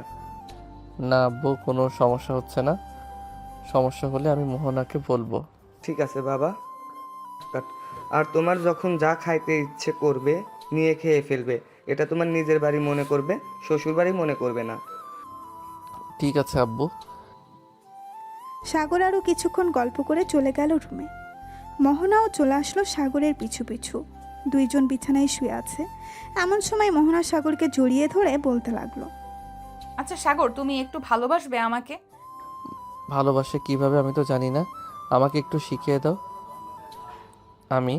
Speaker 1: না আব্বু, কোনো সমস্যা হচ্ছে না। সমস্যা হলে আমি মোহনাকে বলবো।
Speaker 11: ঠিক আছে বাবা। আর তোমার যখন যা খাইতে ইচ্ছে করবে নিয়ে খেয়ে ফেলবে। এটা তোমার নিজের বাড়ি মনে করবে, শ্বশুর বাড়ি মনে করবে না।
Speaker 1: ঠিক আছে আব্বু।
Speaker 2: সাগর আরও কিছুক্ষণ গল্প করে চলে গেল রুমে। মোহনাও চলে আসলো সাগরের পিছু পিছু। দুইজন বিছানায় শুয়ে আছে। এমন সময় মোহনা সাগরকে জড়িয়ে ধরে বলতে লাগলো,
Speaker 3: আচ্ছা সাগর, তুমি একটু ভালোবাসবে আমাকে?
Speaker 1: ভালোবাসে কিভাবে আমি তো জানি না, আমাকে একটু শিখিয়ে দাও। আমি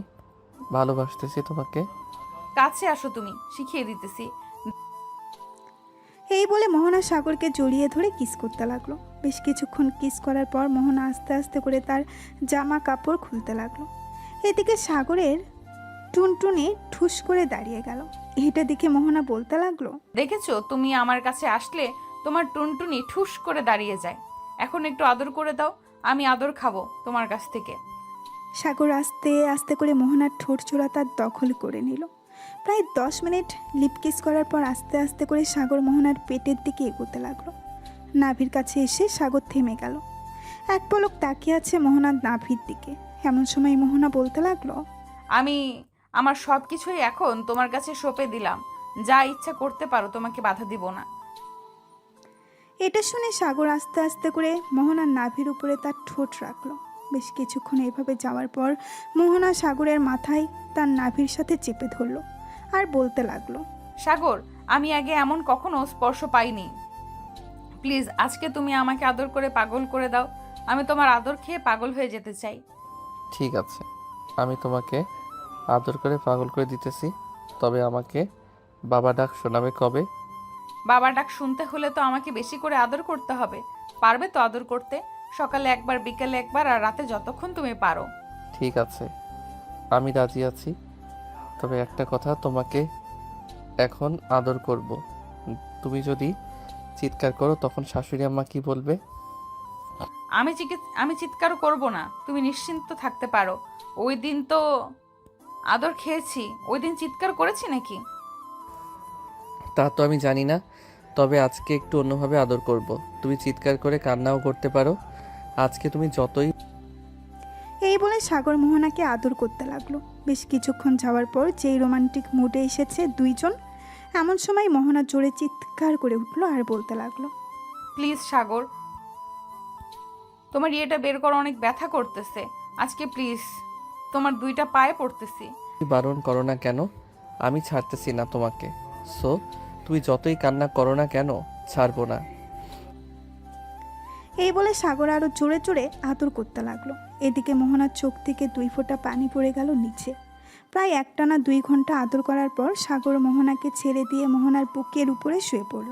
Speaker 1: ভালোবাসতেছি তোমাকে।
Speaker 3: কাছে আসো, তুমি শিখিয়ে দিতেছি।
Speaker 2: এই বলে মোহনা সাগরকে জড়িয়ে ধরে কিস করতে লাগলো। বেশ কিছুক্ষণ কিস করার পর মোহনা আস্তে আস্তে করে তার জামা কাপড় খুলতে লাগলো। এদিকে সাগরের টুনটুনি ঠুস করে দাঁড়িয়ে গেল। এটা দেখে মোহনা বলতে লাগলো,
Speaker 3: দেখেছো, তুমি আমার কাছে আসলে তোমার টুনটুনি ঠুস করে দাঁড়িয়ে যায়। এখন একটু আদর করে দাও, আমি আদর খাবো তোমার কাছ থেকে।
Speaker 2: সাগর আস্তে আস্তে করে মোহনার ঠোঁট চোরা তার দখল করে নিল। প্রায় 10 মিনিট লিপ কিস করার পর আস্তে আস্তে করে সাগর মোহনার পেটের দিকে এগোতে লাগলো। নাভির কাছে এসে সাগর থেমে গেল। এক পলক তাকিয়ে আছে মোহনার নাভির দিকে। এমন সময় মোহনা বলতে লাগলো,
Speaker 3: আমি আমার সব কিছুই এখন তোমার কাছে সঁপে দিলাম। যা ইচ্ছা করতে পারো, তোমাকে বাধা দিব না।
Speaker 2: এটা শুনে সাগর আস্তে আস্তে করে মোহনার নাভির উপরে তার ঠোঁট রাখলো। বেশ কিছুক্ষণ এভাবে যাওয়ার পর মোহনা সাগরের মাথায় তার নাভির সাথে চেপে ধরলো আর বলতে লাগলো,
Speaker 3: সাগর, আমি আগে এমন কখনো স্পর্শ পাইনি। প্লিজ আজকে তুমি আমাকে আদর করে পাগল করে দাও। আমি তোমার আদর খেয়ে পাগল হয়ে যেতে চাই।
Speaker 1: ঠিক আছে, আমি তোমাকে আদর করে পাগল করে দিতেছি। তবে আমাকে বাবা ডাক শোনাবে কবে?
Speaker 3: বাবা ডাক শুনতে হলে তো আমাকে বেশি করে আদর করতে হবে। পারবে তো আদর করতে? সকালে একবার, বিকালে একবার, আর রাতে যতক্ষণ তুমি পারো।
Speaker 1: ঠিক আছে, আমি রাজি আছি। তবে একটা কথা, তোমাকে এখন আদর করব। তুমি যদি চিৎকার করো তখন শাশুড়ি আম্মা কি বলবে?
Speaker 3: আমি চিৎকারও করব না, তুমি নিশ্চিন্ত থাকতে পারো। ওই দিন তো আদর খেয়েছি, ওই দিন চিৎকার করেছি নাকি?
Speaker 1: তা তো আমি জানি না, তবে আজকে একটু অন্যভাবে আদর করব। তুমি চিৎকার করে কান্নাও করতে পারো। আজকে তুমি যতই।
Speaker 2: এই বলে সাগর মোহনাকে আদর করতে লাগলো। বেশ কিছুক্ষণ যাওয়ার পর যেই রোমান্টিক মুডে এসেছে দুইজন, এমন সময় মোহনা জোরে চিৎকার করে উঠলো আর বলতে লাগলো,
Speaker 3: প্লিজ সাগর, তোমার ইয়েটা বের করো, অনেক ব্যথা করতেছে আজকে, প্লিজ তোমার দুইটা পায়ে পড়তেছি।
Speaker 1: বারণ করো না কেন, আমি ছাড়তেছি না তোমাকে। সো তুই যতই কান্না করো না কেন, ছাড়বো না।
Speaker 2: এই বলে সাগর আরো জোরে জোরে আদর করতে লাগলো। এদিকে মোহনার চোখ থেকে 2 ফোঁটা পানি পড়ে গেল নিচে। প্রায় একটানা 2 ঘন্টা আদর করার পর সাগর মোহনাকে ছেড়ে দিয়ে মোহনার বুকের উপরে শুয়ে পড়ল।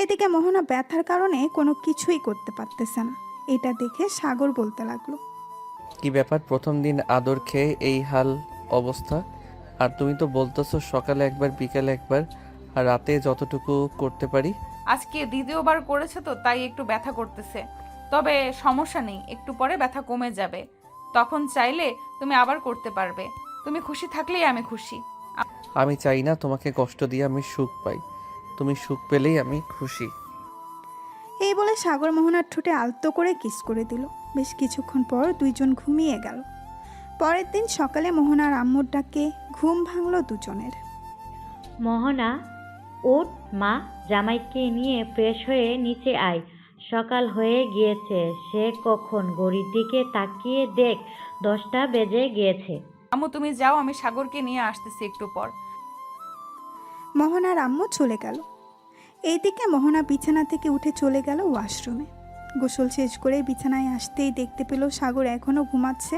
Speaker 2: এদিকে মোহনা ব্যথার কারণে কোনো কিছুই করতে পারতেছে না। এটা দেখে সাগর বলতে লাগলো,
Speaker 1: কি ব্যাপার, প্রথম দিন আদর খেয়ে এই হাল অবস্থা? আর তুমি তো বলতেছো সকালে একবার বিকেলে একবার আর রাতে যতটুকু করতে পারি।
Speaker 3: আজকে দ্বিতীয়বার করেছে তো তাই একটু ব্যথা করতেছে, তবে সমস্যা নেই, একটু পরে ব্যথা কমে যাবে, তখন চাইলে তুমি আবার করতে পারবে। তুমি খুশি থাকলেই আমি খুশি।
Speaker 1: আমি চাই না তোমাকে কষ্ট দিয়ে আমি সুখ পাই, তুমি সুখ পেলেই আমি খুশি।
Speaker 2: এই বলে সাগর মোহনার ঠোঁটে আলতো করে কিস করে দিল। বেশ কিছুক্ষণ পর দুইজন ঘুমিয়ে গেল। পরের দিন সকালে মোহনার আম্মুর ডাকে ঘুম ভাঙল দুজনের।
Speaker 10: মোহনা, উঠ মা, জামাইকে নিয়ে ফ্রেশ হয়ে নিচে আয়। সকাল হয়ে গিয়েছে, সে কখন ঘড়ির দিকে তাকিয়ে দেখ 10টা বেজে গিয়েছে।
Speaker 3: আম্মু তুমি যাও, আমি সাগরকে নিয়ে আসতেছি একটু পর।
Speaker 2: মোহনার আম্মু চলে গেল। এইদিকে মোহনা বিছানা থেকে উঠে চলে গেল ওয়াশরুমে। গোসল শেষ করে বিছানায় আসতেই দেখতে পেল সাগর এখনও ঘুমাচ্ছে।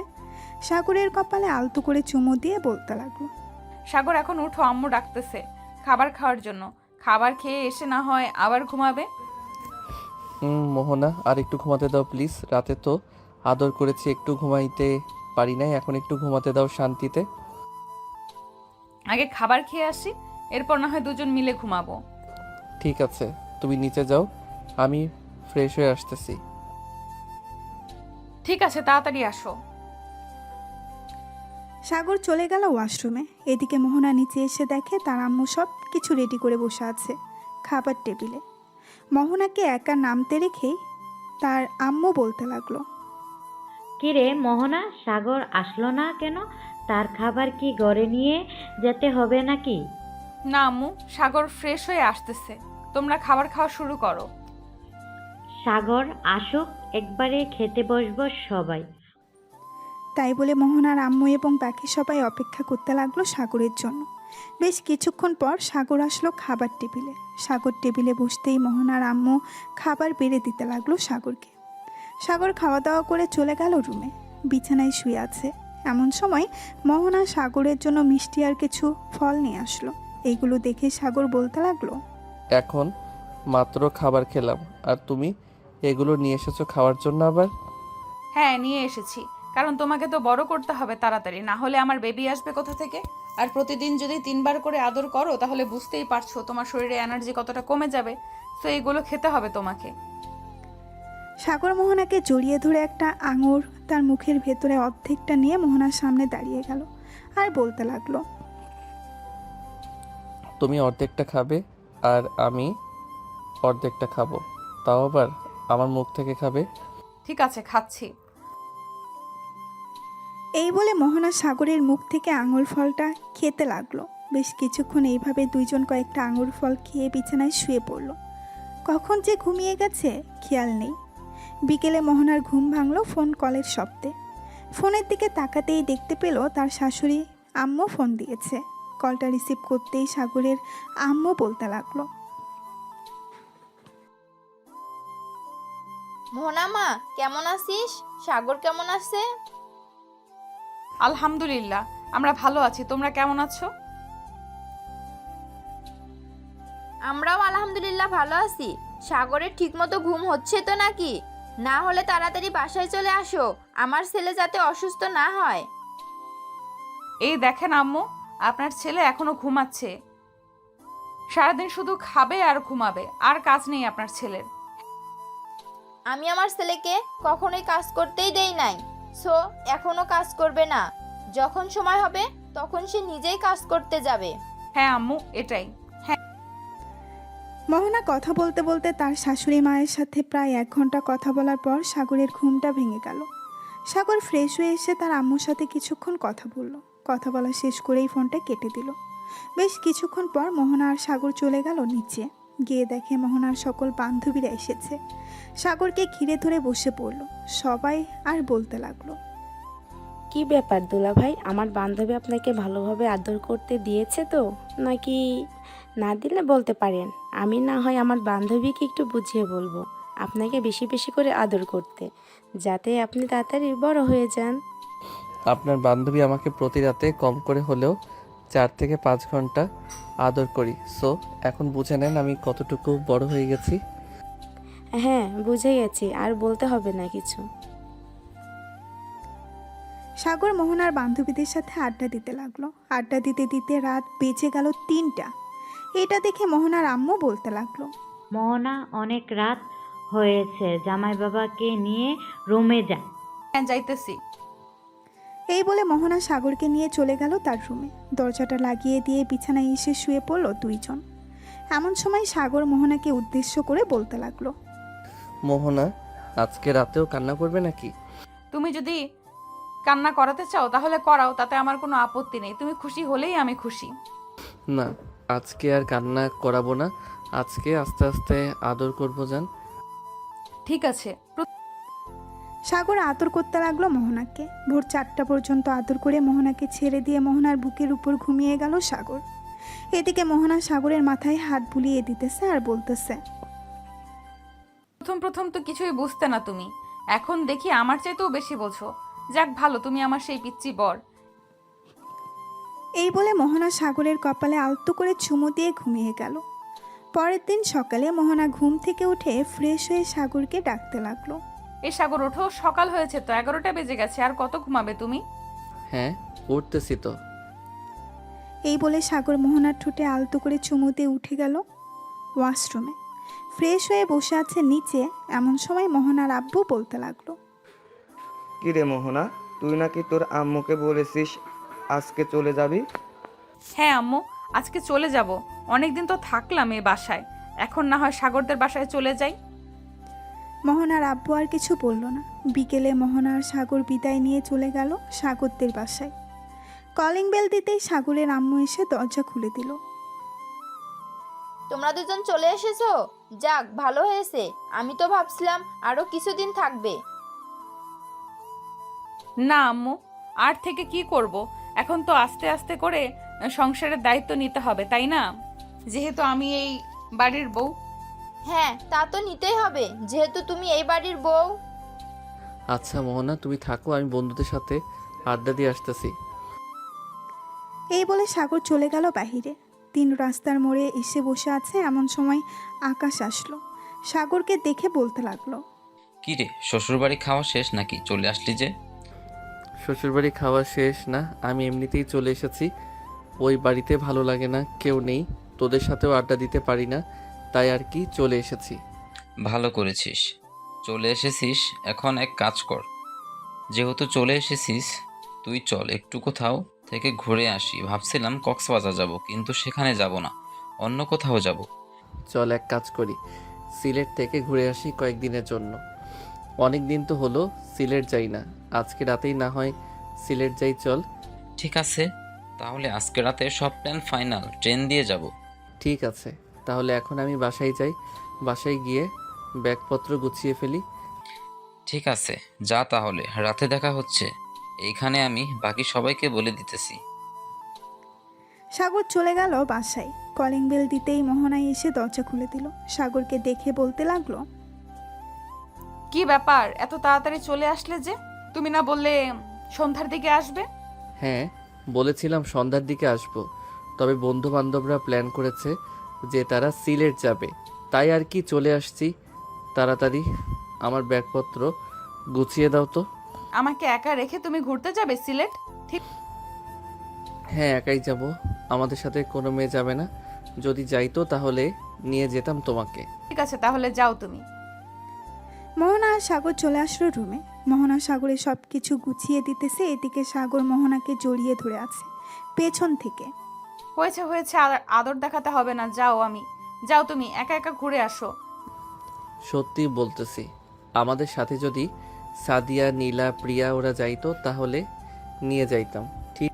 Speaker 2: সাগরের কপালে আলতো করে চুমু দিয়ে বলতে লাগলো,
Speaker 3: সাগর এখন উঠো, আম্মু ডাকতেছে খাবার খাওয়ার জন্য। খাবার খেয়ে এসে না হয় আবার ঘুমাবে।
Speaker 1: মোহনা, আর একটু ঘুমাতে দাও প্লিজ। রাতে তো আদর করেছি, একটু ঘুমাইতে পারি নাই, এখন একটু ঘুমাতে দাও শান্তিতে।
Speaker 3: আগে খাবার খেয়ে আসি, এরপর না হয় দুজন মিলে ঘুমাবো।
Speaker 1: ঠিক আছে, তুমি নিচে যাও, আমি ফ্রেশ হয়ে আসতেছি।
Speaker 3: ঠিক আছে, তাড়াতাড়ি আসো।
Speaker 2: সাগর চলে গেল ওয়াশরুমে। এদিকে মোহনা নিচে এসে দেখে তার আম্মু সব কিছু রেডি করে বসে আছে খাবার টেবিলে। মোহনাকে একা নামতে রেখেই তার আম্মু বলতে লাগলো,
Speaker 10: কিরে মোহনা, সাগর আসলো না কেন? তার খাবার কি ঘরে নিয়ে যেতে হবে নাকি?
Speaker 3: না আম্মু, সাগর ফ্রেশ হয়ে আসতেছে, তোমরা খাবার খাওয়া শুরু করো।
Speaker 10: সাগর আসুক, একবারে খেতে বসবো সবাই।
Speaker 2: তাই বলে মোহনার আম্মু এবং বাকি সবাই অপেক্ষা করতে লাগলো সাগরের জন্য। বেশ কিছুক্ষণ পর সাগর আসলো খাবার টেবিলে। সাগর টেবিলে বসতেই মোহনার আম্মু খাবার বেড়ে দিতে লাগলো সাগরকে। সাগর খাওয়া দাওয়া করে চলে গেল রুমে, বিছানায় শুয়ে আছে। এমন সময় মোহনা সাগরের জন্য মিষ্টি আর কিছু ফল নিয়ে আসলো। এইগুলো দেখে সাগর বলতে লাগলো,
Speaker 1: এখন মাত্র খাবার খেলাম আর তুমি এগুলো নিয়ে এসেছো খাওয়ার জন্য আবার?
Speaker 3: হ্যাঁ নিয়ে এসেছি, কারণ তোমাকে তো বড় করতে হবে তাড়াতাড়ি, না হলে আমার বেবি আসবে কোথা থেকে। আর প্রতিদিন যদি 3বার করে আদর করো তাহলে বুঝতেই পারছো তোমার শরীরে এনার্জি কতটা কমে যাবে। তো এইগুলো খেতে হবে তোমাকে।
Speaker 2: সাগর মোহনাকে জড়িয়ে ধরে একটা আঙুর তার মুখের ভেতরে অর্ধেকটা নিয়ে মোহনার সামনে দাঁড়িয়ে গেল আর বলতে লাগলো,
Speaker 1: তুমি অর্ধেকটা খাবে আর আমি অর্ধেকটা খাবো, তাও আবার আমার মুখ থেকে খাবে।
Speaker 3: ঠিক আছে, খাচ্ছি।
Speaker 2: এই বলে মোহনা সাগরের মুখ থেকে আঙুর ফলটা খেতে লাগলো। বেশ কিছুক্ষণ এইভাবে দুইজন কয়েকটা আঙুর ফল খেয়ে বিছানায় শুয়ে পড়ল। কখন যে ঘুমিয়ে গেছে খেয়াল নেই। বিকেলে মোহনার ঘুম ভাঙল ফোন কলের শব্দে। ফোনের দিকে তাকাতেই দেখতে পেল তার শাশুড়ি আম্মু ফোন দিয়েছে। কলটা রিসিভ করতেই সাগরের আম্মু বলতে লাগলো,
Speaker 7: মোহনা মা, কেমন আছিস? সাগর কেমন আছে?
Speaker 3: আলহামদুলিল্লাহ, আমরা ভালো আছি, তোমরা কেমন আছো?
Speaker 7: আমরাও আলহামদুলিল্লাহ ভালো আছি। সাগরের ঠিকমতো ঘুম হচ্ছে তো নাকি? না হলে তাড়াতাড়ি বাসায় চলে আসো, আমার ছেলে যাতে অসুস্থ না হয়।
Speaker 3: এই দেখেন আম্মু, আপনার ছেলে এখনো ঘুমাচ্ছে। সারাদিন শুধু খাবে আর ঘুমাবে, আর কাজ নেই আপনার ছেলের।
Speaker 7: আমি আমার ছেলেকে কখনোই কাজ করতেই দেই নাই, সো এখনো কাজ করবে না। যখন সময় হবে তখন সে নিজেই কাজ করতে যাবে।
Speaker 3: হ্যাঁ আম্মু, এটাই।
Speaker 2: মোহনা কথা বলতে বলতে তার শাশুড়ি মায়ের সাথে প্রায় 1 ঘন্টা কথা বলার পর সাগরের ঘুমটা ভেঙে গেল। সাগর ফ্রেশ হয়ে এসে তার আম্মুর সাথে কিছুক্ষণ কথা বলল। কথা বলা শেষ করেই ফোনটা কেটে দিল। বেশ কিছুক্ষণ পর মোহনা আর সাগর চলে গেল নিচে। গিয়ে দেখে মোহনার সকল বান্ধবীরা এসেছে। সাগরকে ঘিরে ধরে বসে পড়ল। সবাই আর বলতে লাগলো,
Speaker 12: কি ব্যাপার দুলাভাই, আমার বান্ধবী আপনাকে ভালোভাবে আদর করতে দিয়েছে তো, নাকি? না দিলে বলতে পারেন, আমি না হয় আমার বান্ধবীকে একটু বুঝিয়ে বলবো আপনাকে বেশি বেশি করে আদর করতে, যাতে আপনি তাড়াতাড়ি বড় হয়ে যান।
Speaker 1: আপনার বান্ধবী আমাকে প্রতি রাতে কম করে হলেও 4 থেকে 5 ঘন্টা আদর করি। সো এখন বুঝে নেন আমি কতটুকু বড় হয়ে গেছি।
Speaker 12: হ্যাঁ, বুঝে গেছি, আর বলতে হবে না কিছু।
Speaker 2: সাগর মোহনার বান্ধবীদের সাথে আড্ডা দিতে লাগলো। আড্ডা দিতে দিতে রাত বেজে গেল 3টা। এটা দেখে মোহনার আম্মু বলতে লাগলো,
Speaker 10: মোহনা, অনেক রাত হয়েছে, জামাই বাবাকে নিয়ে রুমে যা।
Speaker 3: হ্যাঁ, যাইতেছি।
Speaker 2: এই বলে মোহনা সাগরকে নিয়ে চলে গেল তার রুমে। দরজাটা লাগিয়ে দিয়ে বিছানায় এসে শুয়ে পড়ল দুইজন। এমন সময় সাগর মোহনাকে উদ্দেশ্য করে বলতে লাগলো,
Speaker 1: মোহনা, আজকে রাতেও কান্না করবে নাকি?
Speaker 3: তুমি যদি কান্না করাতে চাও তাহলে করাও, তাতে আমার কোনো আপত্তি নেই। তুমি খুশি হলেই আমি খুশি।
Speaker 1: না, আজকে আর কান্না করাবো না। আজকে আস্তে আস্তে আদর করবো জান।
Speaker 3: ঠিক আছে।
Speaker 2: সাগর আদর করতে লাগলো মোহনাকে। ভোর 4টা পর্যন্ত আদর করে মোহনাকে ছেড়ে দিয়ে মোহনার বুকের উপর ঘুমিয়ে গেল সাগর। এদিকে মোহনা সাগরের মাথায় হাত বুলিয়ে দিতেছে আর বলতেছে,
Speaker 3: প্রথম প্রথম তো কিছুই বুঝতে না তুমি, এখন দেখি আমার চাইতেও বেশি বোঝো। যাক ভালো, তুমি আমার সেই পিচ্চি বর।
Speaker 2: এই বলে মোহনা সাগরের কপালে আলতো করে চুমু দিয়ে ঘুমিয়ে গেল। পরের দিন সকালে মোহনা ঘুম থেকে উঠে ফ্রেশ হয়ে সাগরকে ডাকতে লাগলো,
Speaker 3: এই সাগর ওঠো, সকাল হয়েছে তো, 11টা বেজে গেছে, আর কত ঘুমাবে তুমি?
Speaker 1: হ্যাঁ, উঠতেছি তো।
Speaker 2: এই বলে সাগর মোহনার ঠোঁটে আলতো করে চুমু দিয়ে উঠে গেল ওয়াশরুমে। ফ্রেশ হয়ে বসে আছে নিচে। এমন সময় মোহনার আব্বু বলতে লাগলো,
Speaker 11: কিরে মোহনা, তুই নাকি তোর আম্মুকে বলেছিস আজকে চলে যাবি?
Speaker 3: হ্যাঁ আম্মু, আজকে চলে যাব। অনেকদিন তো থাকলাম এই বাসায়, এখন না হয় সাগরদের বাসায় চলে যাই।
Speaker 2: মোহনার আব্বু আর কিছু বলল না। বিকেলে মোহনা আর সাগর বিদায় নিয়ে চলে গেল সাগরদের বাসায়। কলিং বেল দিতেই সাগরের আম্মু এসে দরজা খুলে দিল।
Speaker 7: তোমরা দুজন চলে এসেছো? যাক, ভালো হয়েছে। আমি তো ভাবছিলাম আরো কিছুদিন থাকবে।
Speaker 3: না আম্মু, আর থেকে কি করব? এখন তো আস্তে আস্তে করে সংসারের দায়িত্ব নিতে হবে, তাই না? যেহেতু আমি এই বাড়ির বউ।
Speaker 7: হ্যাঁ, তা তো নিতেই হবে, যেহেতু তুমি এই বাড়ির বউ।
Speaker 1: আচ্ছা মোহনা, তুমি থাকো, আমি বন্ধুদের সাথে আড্ডা দিয়ে আসতেছি।
Speaker 2: এই বলে সাগর চলে গেল বাহিরে। 3 রাস্তার মোড়ে এসে বসে আছে। এমন সময় আকাশ আসলো। সাগরকে দেখে বলতে লাগলো,
Speaker 6: কি রে, শ্বশুরবাড়ি খাওয়া শেষ নাকি? চলে আসলি যে?
Speaker 1: শ্বশুরবাড়ি খাওয়া শেষ না, আমি এমনিতেই চলে এসেছি। ওই বাড়িতে ভালো লাগে না, কেউ নেই, তোদের সাথেও আড্ডা দিতে পারি না, তাই আর কি চলে এসেছি।
Speaker 6: ভালো করেছিস, চলে এসেছিস। এখন এক কাজ কর, যেহেতু চলে এসেছিস তুই চল একটু কোথাও থেকে ঘুরে আসি। ভাবছিলাম কক্সবাজার যাব, কিন্তু সেখানে যাব না, অন্য কোথাও যাব।
Speaker 1: চল এক কাজ করি, সিলেট থেকে ঘুরে আসি কয়েকদিনের জন্য। অনেক দিন তো হলো সিলেট যাই না, আজকে রাতেই না হয় সিলেট যাই, চল।
Speaker 6: ঠিক আছে, তাহলে আজকে রাতে সব প্ল্যান ফাইনাল, ট্রেন দিয়ে যাব।
Speaker 1: ঠিক আছে, তাহলে এখন আমি বাসায় যাই, বাসায় গিয়ে ব্যাগপত্র গুছিয়ে ফেলি।
Speaker 6: ঠিক আছে, যা তাহলে, রাতে দেখা হচ্ছে। এইখানে আমি বাকি সবাইকে বলে দিতেছি।
Speaker 2: সাগর চলে গেল বাসায়। কলিং বেল দিতেই মোহনাই এসে দরজা খুলে দিল। সাগরকে দেখে বলতে লাগলো,
Speaker 3: কি ব্যাপার, এত তাড়াতাড়ি চলে আসলে যে? তুমি না বললে সন্ধ্যার দিকে আসবে?
Speaker 1: হ্যাঁ, বলেছিলাম সন্ধ্যার দিকে আসব, তবে বন্ধু বান্ধবরা প্ল্যান করেছে যে তারা সিলেট যাবে, তাই আর কি চলে আসছি তাড়াতাড়ি। আমার ব্যাগপত্র গুছিয়ে দাও তো।
Speaker 3: আমাকে একা রেখে তুমি ঘুরতে যাবে সিলেট? ঠিক।
Speaker 1: হ্যাঁ, একাই যাব, আমাদের সাথে কোনো মেয়ে যাবে না। যদি যাইতো তাহলে নিয়ে যেতাম তোমাকে।
Speaker 3: ঠিক আছে, তাহলে যাও তুমি।
Speaker 2: মোহনা আর সাগর চলে আসলো রুমে। মোহনা সাগরে সব কিছু গুছিয়ে দিতেছে। এদিকে সাগর মোহনাকে জড়িয়ে ধরে আছে পেছন থেকে।
Speaker 3: হয়েছে হয়েছে, আর আদর দেখাতে হবে না, যাও, আমি যাও তুমি একা একা ঘুরে আসো।
Speaker 1: সত্যি বলতেছি, আমাদের সাথে যদি সাদিয়া, নীলা, প্রিয়া ওরা যাইতো তাহলে নিয়ে যাইতাম। ঠিক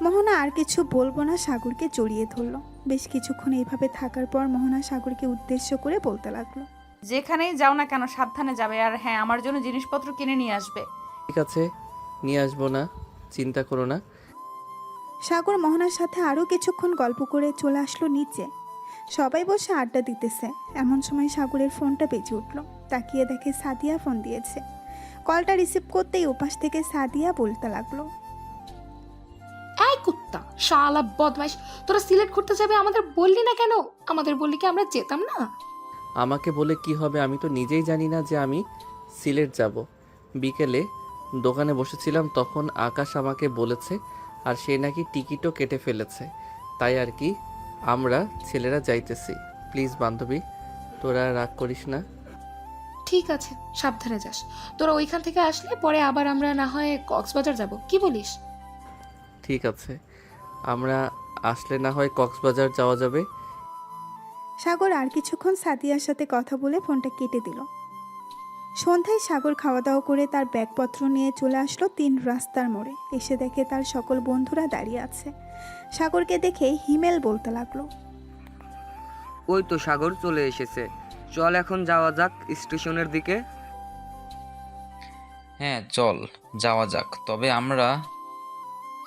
Speaker 2: মোহনা আর কিছু বলবো না, সাগরকে জড়িয়ে ধরলো। বেশ কিছুক্ষণ এইভাবে থাকার পর মোহনা সাগরকে উদ্দেশ্য করে বলতে লাগলো।
Speaker 3: যেখানেই যাও না কেন সাবধানে যাবে, আর হ্যাঁ আমার জন্য জিনিসপত্র কিনে নিয়ে আসবে।
Speaker 1: আছে, নিয়ে আসবো না, চিন্তা করো না।
Speaker 2: সাগর মোহনার সাথে আরও কিছুক্ষণ গল্প করে চলে আসলো নিচে। সবাই বসে আড্ডা দিতেছে। এমন সময় সাগরের ফোনটা বেজে উঠল। তাকিয়ে দেখে সাদিয়া ফোন দিয়েছে। কলটা রিসিভ করতেই উপাস থেকে সাদিয়া বলতে লাগলো।
Speaker 8: এই কুত্তা, শালা বদমাইশ, তোরা সিলেট ঘুরতে যাবে আমাদের বললি না কেন? আমাদের বললি কি আমরা যেতাম না?
Speaker 1: আমাকে বলে কি হবে, আমি তো নিজেই জানি না যে আমি সিলেট যাব। বিকেলে দোকানে বসেছিলাম, তখন আকাশ আমাকে বলেছে, আর সে নাকি টিকিটও কেটে ফেলেছে। তাই আর কি আমরা ছেলেরা যাইতেছি। প্লিজ বান্ধবী, তোরা রাগ করিস না।
Speaker 8: ঠিক আছে, সাবধানে যাস। তোরা ওইখান থেকে আসলে পরে আবার আমরা না হয় কক্সবাজার যাব, কি বলিস?
Speaker 1: ঠিক আছে, আমরা আসলে না হয় কক্সবাজার যাওয়া যাবে।
Speaker 2: সাগর আর কিছুক্ষণ সাদিয়ার সাথে কথা বলে ফোনটা কেটে দিল। সন্ধ্যায় সাগর খাওয়া দাওয়া করে তার ব্যাগপত্র নিয়ে চলে আসলো 3 রাস্তার মোড়ে। এসে দেখে তার সকল বন্ধুরা দাঁড়িয়ে আছে। সাগরকে দেখে হিমেল বলতে লাগলো।
Speaker 11: ওই তো সাগর চলে এসেছে, চল এখন যাওয়া যাক স্টেশনের দিকে।
Speaker 6: হ্যাঁ চল যাওয়া যাক, তবে আমরা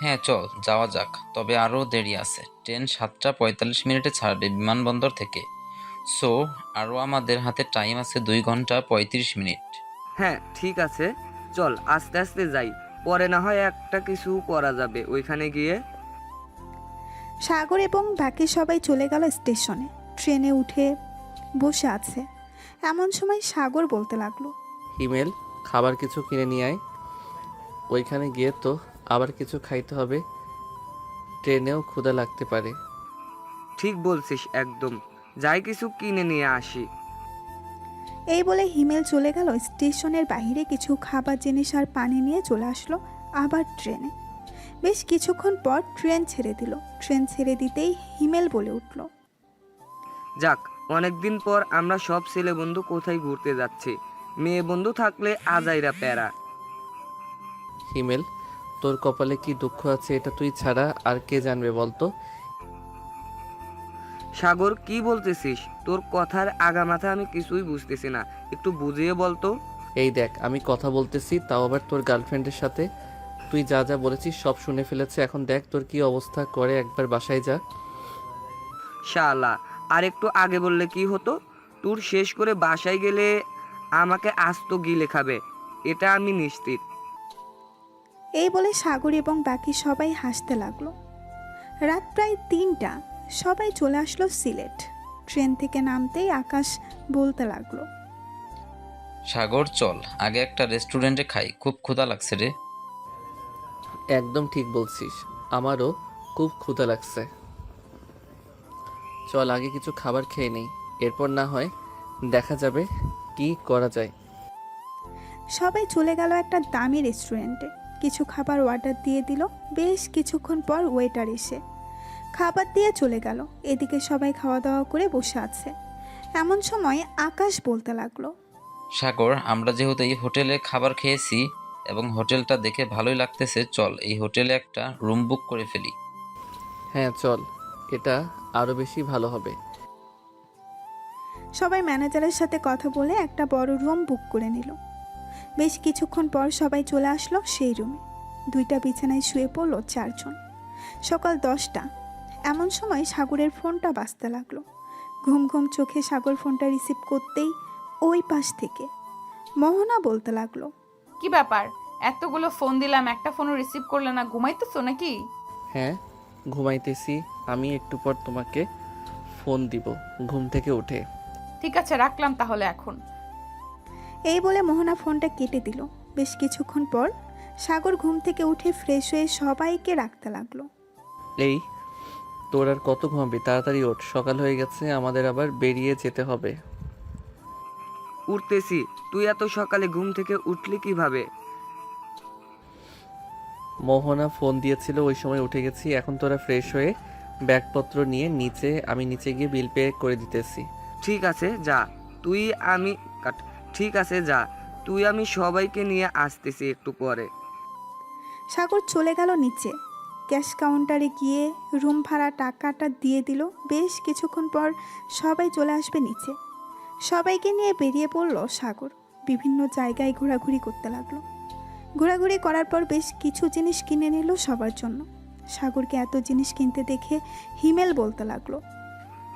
Speaker 6: হ্যাঁ চল যাওয়া যাক, তবে আরও দেরি আছে। ট্রেন 7টা 45 ছাড়বে বিমানবন্দর থেকে। সো আরও আমাদের হাতে টাইম আছে 2 ঘন্টা 35 মিনিট।
Speaker 11: হ্যাঁ ঠিক আছে, চল আস্তে আস্তে যাই, পরে না হয় একটা কিছু করা যাবে ওইখানে গিয়ে।
Speaker 2: সাগর এবং বাকি সবাই চলে গেল স্টেশনে। ট্রেনে উঠে বসে আছে। এমন সময় সাগর বলতে লাগলো।
Speaker 1: হিমেল, খাবার কিছু কিনে নিয়ে আয়। ওইখানে গিয়ে তো আবার কিছু খাইতে হবে, ট্রেনেও ক্ষুধা লাগতে পারে।
Speaker 11: ঠিক বলছিস একদম, যাই কিছু কিনে নিয়ে আসি।
Speaker 2: এই বলে হিমেল চলে গেল স্টেশনের বাইরে। কিছু খাবার জিনিস আর পানি নিয়ে চলে আসলো আবার ট্রেনে। বেশ কিছুক্ষণ পর ট্রেন ছেড়ে দিল। ট্রেন ছেড়ে দিতেই হিমেল বলে উঠল।
Speaker 11: যাক, অনেকদিন পর আমরা সব ছেলে বন্ধু কোথায় ঘুরতে যাচ্ছি। মেয়ে বন্ধু থাকলে আজাইরা প্যারা।
Speaker 1: হিমেল, তোর কপালে কি দুঃখ আছে এটা তুই ছাড়া আর কে জানবে বলতো?
Speaker 11: সাগর কি বলতেছিস? তোর কথার আগামাথা আমি কিছুই বুঝতেছি না, একটু বুঝিয়ে বলতো।
Speaker 1: এই দেখ, আমি কথা বলতেছি, তাও আবার তোর গার্লফ্রেন্ডের সাথে। তুই যা যা বলেছিস সব শুনে ফেলেছে। এখন দেখ তোর কি অবস্থা করে, একবার বাসায় যা।
Speaker 11: শালা, আর একটু আগে বললে কি হতো? ট্যুর শেষ করে বাসায় গেলে আমাকে আস্ত গিলে খাবে, এটা আমি নিশ্চিত।
Speaker 2: এই বলে সাগর এবং বাকি সবাই হাসতে লাগলো। রাত প্রায় 3টা। সবাই চলে আসলো সিলেট। ট্রেন থেকে নামতেই আকাশ বলতে লাগলো।
Speaker 6: সাগর চল আগে একটা রেস্টুরেন্টে খাই, খুব ক্ষুধা লাগছে রে।
Speaker 1: একদম ঠিক বলছিস, আমারও খুব ক্ষুধা লাগছে। চল আগে কিছু খাবার খেয়ে নেই, এরপর না হয় দেখা যাবে কি করা যায়।
Speaker 2: সবাই চলে গেল একটা দামি রেস্টুরেন্টে। কিছু খাবার অর্ডার দিয়ে দিল। বেশ কিছুক্ষণ পর ওয়েটার এসে খাবার দিয়ে চলে গেল। এদিকে সবাই খাওয়া দাওয়া করে বসে আছে। এমন সময় আকাশ বলতে লাগলো।
Speaker 6: সাগর, আমরা যেহেতু এই হোটেলে খাবার খেয়েছি এবং হোটেলটা দেখে ভালোই লাগতেছে, চল এই হোটেলে একটা রুম বুক করে ফেলি।
Speaker 1: হ্যাঁ চল, এটা আরও বেশি ভালো হবে।
Speaker 2: সবাই ম্যানেজারের সাথে কথা বলে একটা বড় রুম বুক করে নিল। বেশ কিছুক্ষণ পর সবাই চলে আসলো সেই রুমে। 2টা বিছানায় শুয়ে পড়লো 4 জন। সকাল 10টা। এমন সময় সাগরের ফোনটা বাজতে লাগলো। ঘুম ঘুম চোখে সাগর ফোনটা রিসিভ করতেই ওই পাশ থেকে মোহনা বলতে লাগলো।
Speaker 3: কি ব্যাপার, এতগুলো ফোন দিলাম একটা ফোনও রিসিভ করলে না, ঘুমাইতেছো নাকি?
Speaker 1: হ্যাঁ ঘুমাইতেছি, আমি একটু পর তোমাকে ফোন দিব ঘুম থেকে উঠে।
Speaker 3: ঠিক আছে রাখলাম তাহলে এখন।
Speaker 2: এই বলে মোহনা ফোনটা কেটে দিল। বেশ কিছুক্ষণ পর সাগর ঘুম থেকে উঠে ফ্রেশ হয়ে সবাইকে রাখতে লাগলো।
Speaker 1: এই তোর আর কত ঘুমাবি, তাড়াতাড়ি ওঠ, সকাল হয়ে গেছে, আমাদের আবার বেরিয়ে যেতে হবে।
Speaker 11: উঠতেছি, তুই এত সকালে ঘুম থেকে উঠলি কিভাবে?
Speaker 1: মোহনা ফোন দিয়েছিল, ওই সময় উঠে গেছি। এখন তোরা ফ্রেশ হয়ে ব্যাগপত্র নিয়ে আমি নিচে গিয়ে বিল পে করে দিতেছি।
Speaker 11: ঠিক আছে যা, তুই আমি কাট ঠিক আছে যা, তুই আমি সবাইকে নিয়ে আসতেছি একটু পরে।
Speaker 2: সাগর চলে গেল নিচে। ক্যাশ কাউন্টারে গিয়ে রুম ভাড়া টাকাটা দিয়ে দিল। বেশ কিছুক্ষণ পর সবাই চলে আসবে নিচে। সবাইকে নিয়ে বেরিয়ে পড়ল সাগর। বিভিন্ন জায়গায় ঘোরাঘুরি করতে লাগলো। ঘোরাঘুরি করার পর বেশ কিছু জিনিস কিনে নিল সবার জন্য। সাগরকে এত জিনিস কিনতে দেখে হিমেল বলতে লাগলো,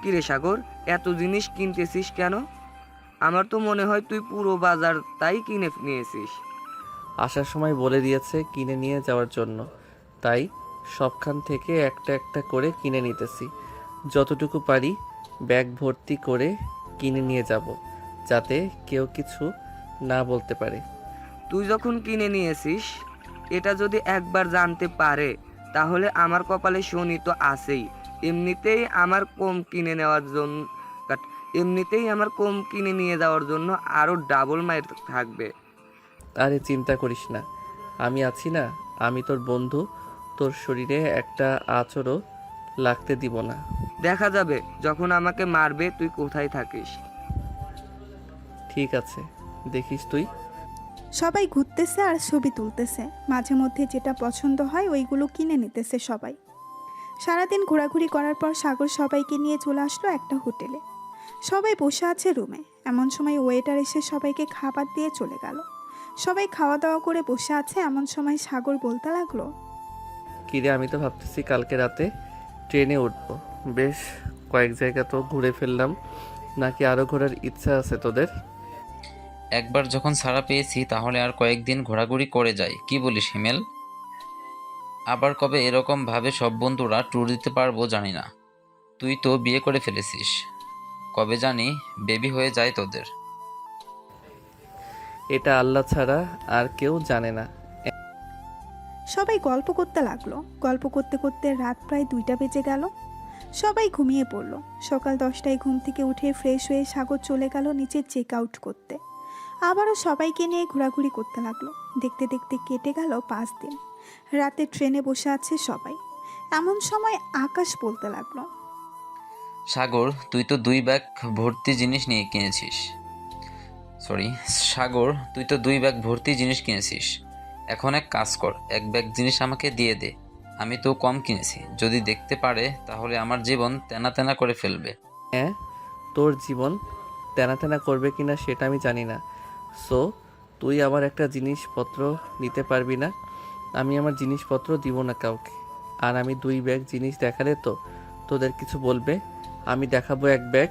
Speaker 11: কিরে সাগর, এত জিনিস কিনতেছিস কেন? আমার তো মনে হয় তুই পুরো বাজার তাই কিনে নিয়েছিস।
Speaker 1: আসার সময় বলে দিয়েছে কিনে নিয়ে যাওয়ার জন্য, তাই সবখান থেকে একটা একটা করে কিনে নিতেছি। যতটুকু পারি ব্যাগ ভর্তি করে কিনে নিয়ে যাব, যাতে কেউ কিছু না বলতে পারে।
Speaker 11: তুই যখন কিনে নিয়েছিস, এটা যদি একবার জানতে পারে তাহলে আমার কপালে শনি তো আছেই। এমনিতেই আমার কম কিনে নিয়ে যাওয়ার জন্য আরও ডাবল মাইর থাকবে।
Speaker 1: আরে চিন্তা করিস না, আমি আছি না, আমি তোর বন্ধু, তোর শরীরে একটা আঁচড়ও লাগতে দিব না।
Speaker 11: দেখা যাবে যখন আমাকে মারবে তুই কোথায় থাকিস।
Speaker 1: ঠিক আছে, দেখিস তুই।
Speaker 2: সবাই ঘুরতেছে আর ছবি তুলতেছে। মাঝে মধ্যে যেটা পছন্দ হয় ওইগুলো কিনে নিতেছে সবাই। সারাদিন ঘোরাঘুরি করার পর সাগর সবাইকে নিয়ে চলে আসলো একটা হোটেলে। সবাই বসে আছে রুমে। এমন সময় ওয়েটার এসে সবাইকে খাবার দিয়ে চলে গেল। সবাই খাওয়া দাওয়া করে বসে আছে। এমন সময় সাগর বলতে লাগলো,
Speaker 1: কিরে, আমি তো ভাবতেছি কালকে রাতে ট্রেনে উঠবো। বেশ কয়েক জায়গা তো ঘুরে ফেললাম, নাকি আরও ঘোরার ইচ্ছা আছে তোদের?
Speaker 6: একবার যখন ছাড়া পেয়েছি তাহলে আর কয়েকদিন ঘোরাঘুরি করে যাই, কি বলিস হিমেল? আবার কবে এরকম ভাবে সব বন্ধুরা ট্যুর দিতে পারবো জানি না। তুই তো বিয়ে করে ফেলেছিস, কবে জানি বেবি হয়ে যায় তোদের।
Speaker 1: এটা আল্লাহ ছাড়া আর কেউ জানে না।
Speaker 2: সবাই গল্প করতে লাগলো। গল্প করতে করতে রাত প্রায় 2টা বেজে গেল। সবাই ঘুমিয়ে পড়ল। সকাল 10টায় ঘুম থেকে উঠে ফ্রেশ হয়ে সাগর চলে গেল নিচে চেক আউট করতে। আবারও সবাইকে নিয়ে ঘোরাঘুরি করতে লাগলো। দেখতে দেখতে কেটে গেল 5 দিন। রাতে ট্রেনে বসে আছে সবাই। এমন সময় আকাশ বলতে লাগলো,
Speaker 6: সাগর তুই তো 2 ব্যাগ ভর্তি জিনিস কিনেছিস। এখন এক কাজ কর, 1 ব্যাগ জিনিস আমাকে দিয়ে দে। আমি তো কম কিনেছি, যদি দেখতে পারে তাহলে আমার জীবন তেনা তেনা করে ফেলবে।
Speaker 1: হ্যাঁ, তোর জীবন তেনা তেনা করবে কিনা সেটা আমি জানি না। সো তুই আমার একটা জিনিসপত্র নিতে পারবি না। আমি আমার জিনিসপত্র দিব না কাউকে। আর আমি 2 ব্যাগ জিনিস দেখালে তো তোদের কিছু বলবে? আমি দেখাবো 1 ব্যাগ।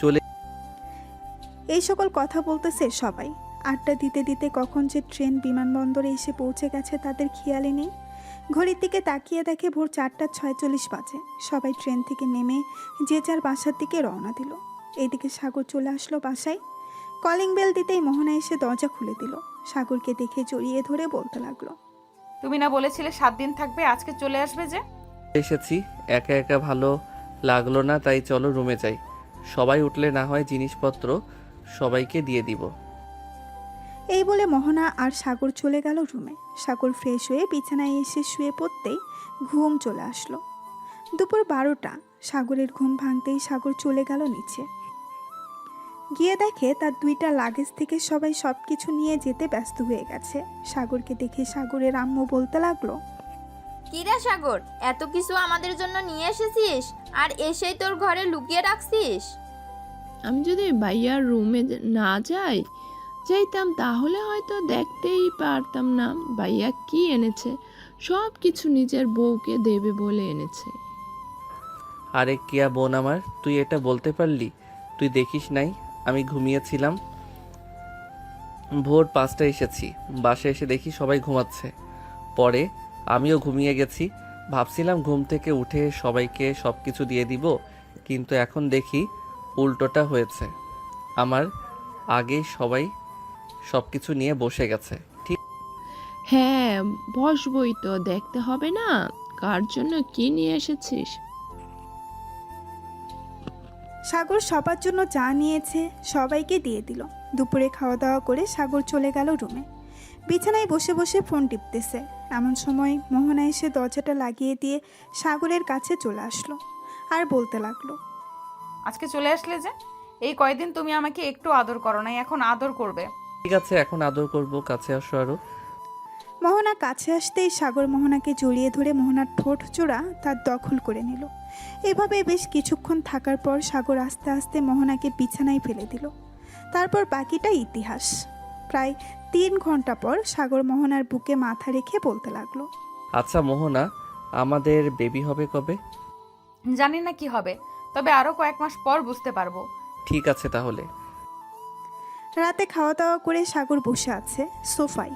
Speaker 1: চলে
Speaker 2: এই সকল কথা বলতেছে সবাই। আড্ডা দিতে দিতে কখন যে ট্রেন বিমানবন্দরে এসে পৌঁছে গেছে তাদের খেয়ালই নেই। ঘড়ির দিকে তাকিয়ে দেখে ভোর 4:46 বাজে। সবাই ট্রেন থেকে নেমে যে যার বাসার দিকে রওনা দিল। এইদিকে সাগর চলে আসলো বাসায়। কলিং বেল দিতেই মোহনা এসে দরজা খুলে দিল। সাগরকে দেখে জড়িয়ে ধরে বলতে লাগলো,
Speaker 3: তুমি না বলেছিলে 7 দিন থাকবে, আজকে চলে আসবে যে?
Speaker 1: এসেছি, একা একা ভালো লাগলো না, তাই চলো রুমে যাই। সবাই উঠলে না হয় জিনিসপত্র সবাইকে দিয়ে দিব।
Speaker 2: এই বলে মোহনা আর সাগর চলে গেল রুমে। সাগর ফ্রেশ হয়ে বিছানায় এসে শুয়ে পড়তেই ঘুম চলে আসলো। দুপুর 12টা। সাগরের ঘুম ভাঙতেই সাগর চলে গেল নিচে। গিয়ে দেখে তার 2টা লাগেজ থেকে সবাই সবকিছু নিয়ে যেতে ব্যস্ত হয়ে গেছে। সাগরকে দেখে সাগরের আম্মু বলতে লাগলো,
Speaker 7: কিরা সাগর, এত কিছু আমাদের জন্য নিয়ে এসেছিস আর এসেই তোর ঘরে লুকিয়ে রাখছিস?
Speaker 4: আমি যদি ভাইয়ার রুমে না যাইতাম তাহলে হয়তো দেখতেই পারতাম না ভাইয়া কি এনেছে। সব কিছু নিজের বউকে দেবে বলে এনেছে।
Speaker 1: আরে কিয়া বোন আমার, তুই এটা বলতে পারলি? তুই দেখিস নাই আমি ঘুমিয়েছিলাম। ভোর 5টায় এসেছি, বাসায় এসে দেখি সবাই ঘুমাচ্ছে। পরে আমিও ঘুমিয়ে গেছি। ভাবছিলাম ঘুম থেকে উঠে সবাইকে সব কিছু দিয়ে দিব, কিন্তু এখন দেখি উল্টোটা হয়েছে। আমার আগেই সবাই সব কিছু নিয়ে বসে গেছে। ঠিক
Speaker 4: হ্যাঁ, বসবই তো, দেখতে হবে না কার জন্য কি নিয়ে এসেছিস।
Speaker 2: সাগর সবার জন্য চা নিয়েছে, সবাইকে দিয়ে দিল। দুপুরে খাওয়া দাওয়া করে সাগর চলে গেল রুমে। বিছানায় বসে বসে ফোন টিপতেছে। এমন সময় মোহনা এসে দরজাটা লাগিয়ে দিয়ে সাগরের কাছে চলে আসলো আর বলতে লাগলো,
Speaker 3: আজকে চলে আসলে যে? এই কয়দিন তুমি আমাকে একটু আদর করো নাই, এখন আদর করবে।
Speaker 1: ঠিক আছে, এখন আদর করব, কাছে আসো আরো।
Speaker 2: মোহনা কাছে আসতেই সাগর মোহনাকে জড়িয়ে ধরে মোহনার ঠোঁট জোড়া তার দখল করে নিল। এভাবে বেশ কিছুক্ষণ থাকার পর সাগর আস্তে আস্তে মোহনাকে বিছানায় ফেলে দিল। তারপর বাকিটা ইতিহাস। প্রায় 3 ঘন্টা পর সাগর মোহনার বুকে মাথা রেখে বলতে লাগলো,
Speaker 1: আচ্ছা মোহনা, আমাদের বেবি হবে কবে?
Speaker 3: জানি না কি হবে, তবে আরো কয়েক মাস পর বুঝতে পারবো।
Speaker 1: ঠিক আছে তাহলে।
Speaker 2: রাতে খাওয়া দাওয়া করে সাগর বসে আছে সোফায়।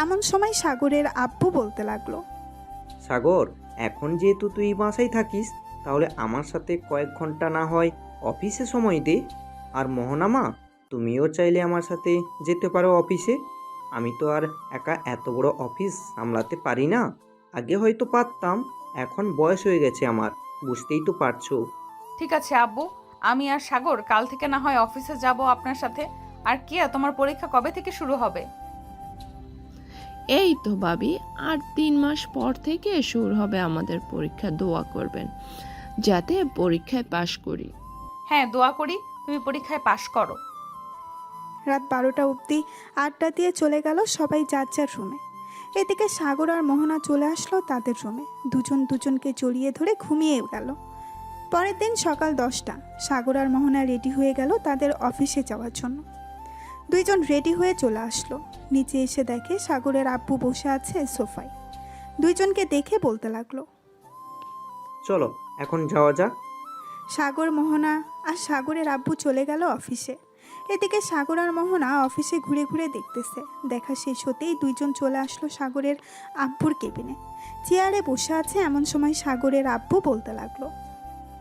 Speaker 2: এমন সময় সাগরের আব্বু বলতে লাগলো,
Speaker 9: সাগর, এখন যেহেতু তুই বাসায় থাকিস, তাহলে আমার সাথে কয়েক ঘন্টা না হয় অফিসে সময় দে। আর মোহনা মা, তুমিও চাইলে আমার সাথে যেতে পারো অফিসে। আমি তো আর একা এত বড় অফিস সামলাতে পারি না। আগে হয়তো পারতাম, এখন বয়স হয়ে গেছে আমার, বুঝতেই তো পারছো।
Speaker 3: ঠিক আছে আব্বু, আমি আর সাগর কাল থেকে না হয় অফিসে যাব আপনার সাথে। আর কিয়া, তোমার পরীক্ষা কবে থেকে শুরু হবে?
Speaker 4: এই তো ভাবি, আর 3 মাস পর থেকে শুরু হবে আমাদের পরীক্ষা। দোয়া করবেন যাতে পরীক্ষায় পাশ করি।
Speaker 3: হ্যাঁ, দোয়া করি তুমি পরীক্ষায় পাশ করো।
Speaker 2: রাত 12টা অবধি আড্ডা দিয়ে চলে গেল সবাই যার যার রুমে। এদিকে সাগর আর মোহনা চলে আসলো তাদের রুমে। দুজন দুজনকে জড়িয়ে ধরে ঘুমিয়ে গেল। পরের দিন সকাল 10টা সাগর আর মোহনা রেডি হয়ে গেল তাদের অফিসে যাওয়ার জন্য। দুইজন রেডি হয়ে চলে আসলো। নিচে এসে দেখে সাগরের আব্বু বসে আছে সোফায়। দুইজনকে দেখে বলতে লাগলো,
Speaker 9: চলো এখন যাওয়া যাক।
Speaker 2: সাগর, মোহনা আর সাগরের আব্বু চলে গেল অফিসে। এদিকে সাগর আর মোহনা অফিসে ঘুরে ঘুরে দেখতেছে। দেখা শেষ হতেই দুইজন চলে আসলো সাগরের আব্বুর কেবিনে। চেয়ারে বসে আছে এমন সময় সাগরের আব্বু বলতে লাগলো,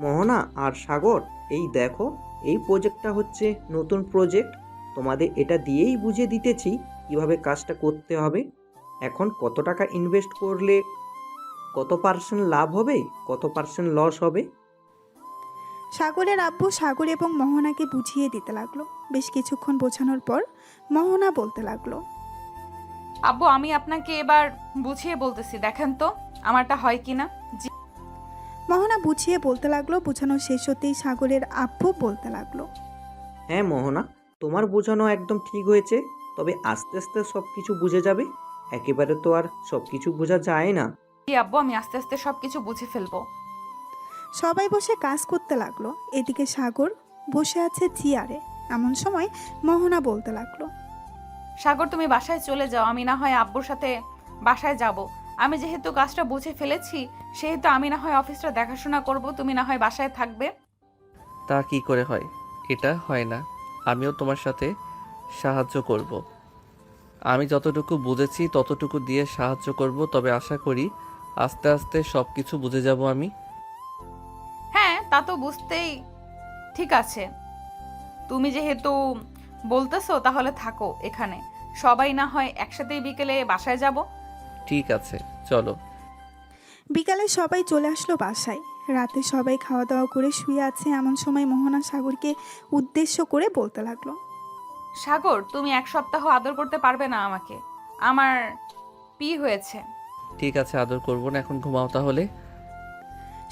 Speaker 9: মোহনা আর সাগর, এই দেখো, এই প্রজেক্টটা হচ্ছে নতুন প্রজেক্ট। তোমাদের এটা দিয়েই বুঝিয়ে দিতেছি কিভাবে কাজটা করতে হবে। এখন কত টাকা ইনভেস্ট করলে কত পার্সেন্ট লাভ হবে, কত পার্সেন্ট লস হবে।
Speaker 2: সাগরের আব্বু সাগর এবং মোহনাকে বুঝিয়ে দিতে লাগলো। বেশ কিছুক্ষণ বোঝানোর পর মোহনা বলতে লাগলো,
Speaker 3: আব্বু, আমি আপনাকে এবার বুঝিয়ে বলতেছি, দেখেন তো আমারটা হয় কিনা। জি।
Speaker 2: মোহনা বুঝিয়ে বলতে লাগলো। বোঝানো শেষ হতেই সাগরের আব্বু বলতে লাগলো,
Speaker 9: হ্যাঁ মোহনা, তোমার বোঝানো একদম ঠিক হয়েছে, তবে আস্তে আস্তে সব কিছু বুঝে যাবে। একেবারে তো আর সব কিছু বোঝা যায় না।
Speaker 3: জি আব্বু, আমি আস্তে আস্তে সবকিছু বুঝে ফেলবো।
Speaker 2: সবাই বসে কাজ করতে লাগলো। এদিকে সাগর বসে আছে চেয়ারে। এমন সময় মোহনা বলতে লাগলো,
Speaker 3: সাগর, তুমি বাসায় চলে যাও, আমি না হয় আব্বুর সাথে বাসায় যাব। আমি যেহেতু কাজটা বুঝে ফেলেছি, সেহেতু আমি না হয় অফিসটা দেখাশোনা করব, তুমি না হয় বাসায় থাকবে।
Speaker 1: তা কি করে হয়? এটা হয় না। আমিও তোমার সাথে সাহায্য করব। আমি যতটুকু বুঝেছি ততটুকু দিয়ে সাহায্য করব, তবে আশা করি আস্তে আস্তে সব কিছু বুঝে যাব আমি।
Speaker 3: হ্যাঁ, তা তো বুঝতেই। ঠিক আছে, তুমি যেহেতু বলতেছো তাহলে থাকো এখানে। সবাই না হয় একসাথেই বিকেলে বাসায় যাব।
Speaker 1: ঠিক আছে, চলো।
Speaker 2: বিকালে সবাই চলে আসলো বাসায়। রাতে সবাই খাওয়া দাওয়া করে শুয়ে আছে এমন সময় মোহনা সাগরকে উদ্দেশ্য করে বলতে লাগলো,
Speaker 3: সাগর, তুমি 1 সপ্তাহ আদর করতে পারবে না আমাকে? আমার পি হয়েছে।
Speaker 1: ঠিক আছে, আদর করব না, এখন ঘুমাও তাহলে।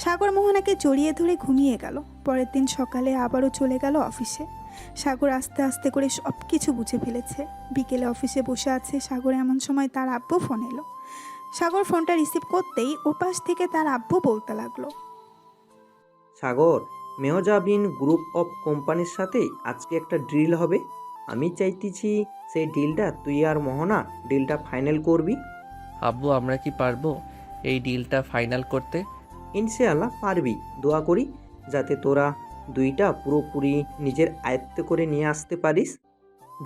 Speaker 2: সাগর মোহনাকে জড়িয়ে ধরে ঘুমিয়ে গেল। পরের দিন সকালে আবারও চলে গেল অফিসে। সাগর আস্তে আস্তে করে সব কিছু বুঝে ফেলেছে। বিকেলে অফিসে বসে আছে সাগর। এমন সময় তার আব্বু ফোন এলো। সাগর ফোনটা রিসিভ করতেই ওপাশ থেকে তার আব্বু বলতে লাগলো,
Speaker 9: সাগর, মেহজাবিন গ্রুপ অফ কোম্পানির সাথে আজকে একটা ডিল হবে। আমি চাইতেছি সেই ডিলটা তুই আর মোহনা ডিলটা ফাইনাল করবি।
Speaker 1: আব্বু, আমরা কি পারবো এই ডিলটা ফাইনাল করতে?
Speaker 9: ইনশাআল্লাহ পারবি। দোয়া করি যাতে তোরা দুইটা পুরোপুরি নিজের আয়ত্তে করে নিয়ে আসতে পারিস।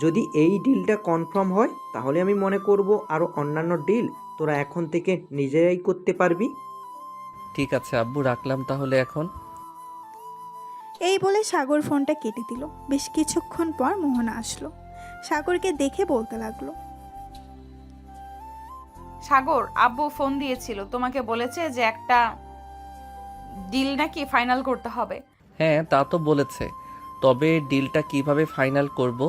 Speaker 9: যদি এই ডিলটা কনফার্ম হয়, তাহলে আমি মনে করব আরও অন্যান্য ডিল তোরা এখন থেকে নিজেরাই করতে পারবি।
Speaker 1: ঠিক আছে আব্বু, রাখলাম তাহলে এখন।
Speaker 2: এই বলে সাগর ফোনটা কেটে দিল। বেশ কিছুক্ষণ পর মোহনা আসলো। সাগরকে দেখে বলতে লাগলো,
Speaker 3: সাগর, আব্বু ফোন দিয়েছিল, তোমাকে বলেছে যে একটা ডিল নাকি ফাইনাল করতে হবে।
Speaker 1: হ্যাঁ, তা তো বলেছে, তবে ডিলটা কিভাবে ফাইনাল করব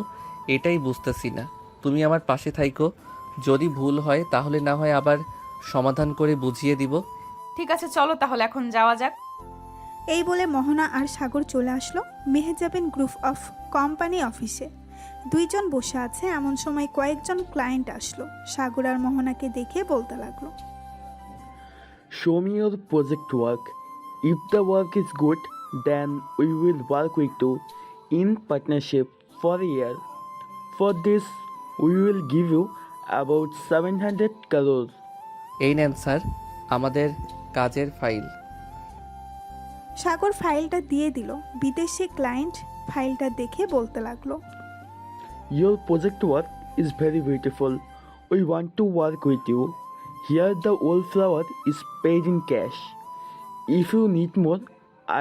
Speaker 1: এটাই বুঝতেছি না। তুমি আমার পাশে থাইকো, যদি ভুল হয় তাহলে না হয় আবার সমাধান করে বুঝিয়ে দিব।
Speaker 3: ঠিক আছে চলো তাহলে এখন যাওয়া যাক।
Speaker 2: এই বলে মোহনা আর সাগর চলে আসলো মেহেজাবিন গ্রুপ অফ কোম্পানি অফিসে। দুইজন বসে আছে এমন সময় কয়েকজন ক্লায়েন্ট আসলো। সাগর আর মোহনাকে দেখে বলতে লাগলো,
Speaker 13: Show me your project work. If the work is good, then we will work with you in partnership for a year. For this, we will give you about 700 crores.
Speaker 1: এই নেন স্যার আমাদের কাজের file.
Speaker 2: সাগর ফাইলটা দিয়ে দিল। বিদেশি client ফাইলটা দেখে বলতে লাগলো,
Speaker 13: Your project work is very beautiful. We want to work with you. Here the wallflower is paid in cash. If you need more,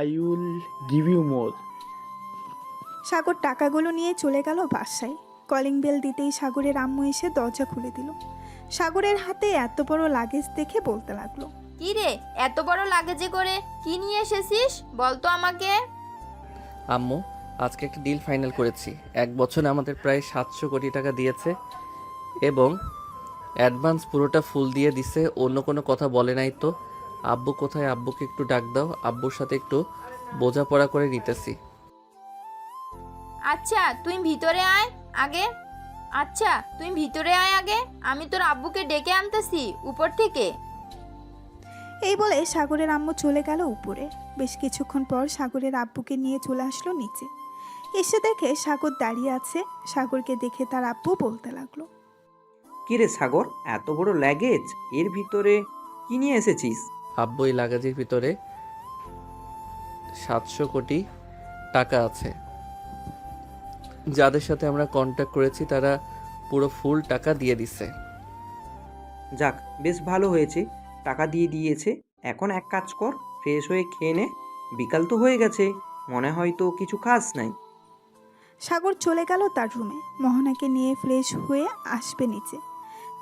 Speaker 13: I will give you more.
Speaker 2: সাগর টাকাগুলো নিয়ে চলে গেল বাসায়। কলিং বেল দিতেই সাগরের আম্মু এসে দরজা খুলে দিল। সাগরের হাতে এত বড় লাগেজ দেখে বলতে লাগলো,
Speaker 7: কি রে, এত বড় লাগেজে করে কি নিয়ে এসেছিস বল তো আমাকে।
Speaker 1: আম্মু আজকে একটা ডিল ফাইনাল করেছি। 1 বছরে আমাদের প্রায় 700 কোটি টাকা দিয়েছে এবং অ্যাডভান্স পুরোটা ফুল দিয়ে দিছে। অন্য কোনো কথা বলে নাই তো। আব্বু কোথায়? আব্বুকে একটু ডাক দাও, আব্বুর সাথে একটু বোঝাপড়া করে নিতেছি।
Speaker 7: আচ্ছা তুই ভিতরে আয় আগে। আমি তোর আব্বুকে ডেকে আনতেছি উপর থেকে।
Speaker 2: এই বলে সাগরের আম্মু চলে গেল উপরে। বেশ কিছুক্ষণ পর সাগরের আব্বুকে নিয়ে চলে আসলো নিচে। এসে দেখে সাগর দাঁড়িয়ে আছে। সাগরকে দেখে তার আব্বু বলতে লাগলো,
Speaker 9: কিরে সাগর, এত বড় লাগেজ, এর ভিতরে কি নিয়ে এসেছিস?
Speaker 1: আব্বু এই লাগেজের ভিতরে 700 কোটি টাকা আছে। যাদের সাথে আমরা কন্ট্যাক্ট করেছি তারা পুরো ফুল টাকা দিয়ে দিছে।
Speaker 9: যাক, বেশ ভালো হয়েছে, টাকা দিয়ে দিয়েছে। এখন এক কাজ কর, ফ্রেশ হয়ে খেয়ে নে। বিকাল তো হয়ে গেছে, মনে হয় তো কিছু কাজ নাই।
Speaker 2: সাগর চলে গেল তার রুমে। মোহনাকে নিয়ে ফ্রেশ হয়ে আসবে নিচে।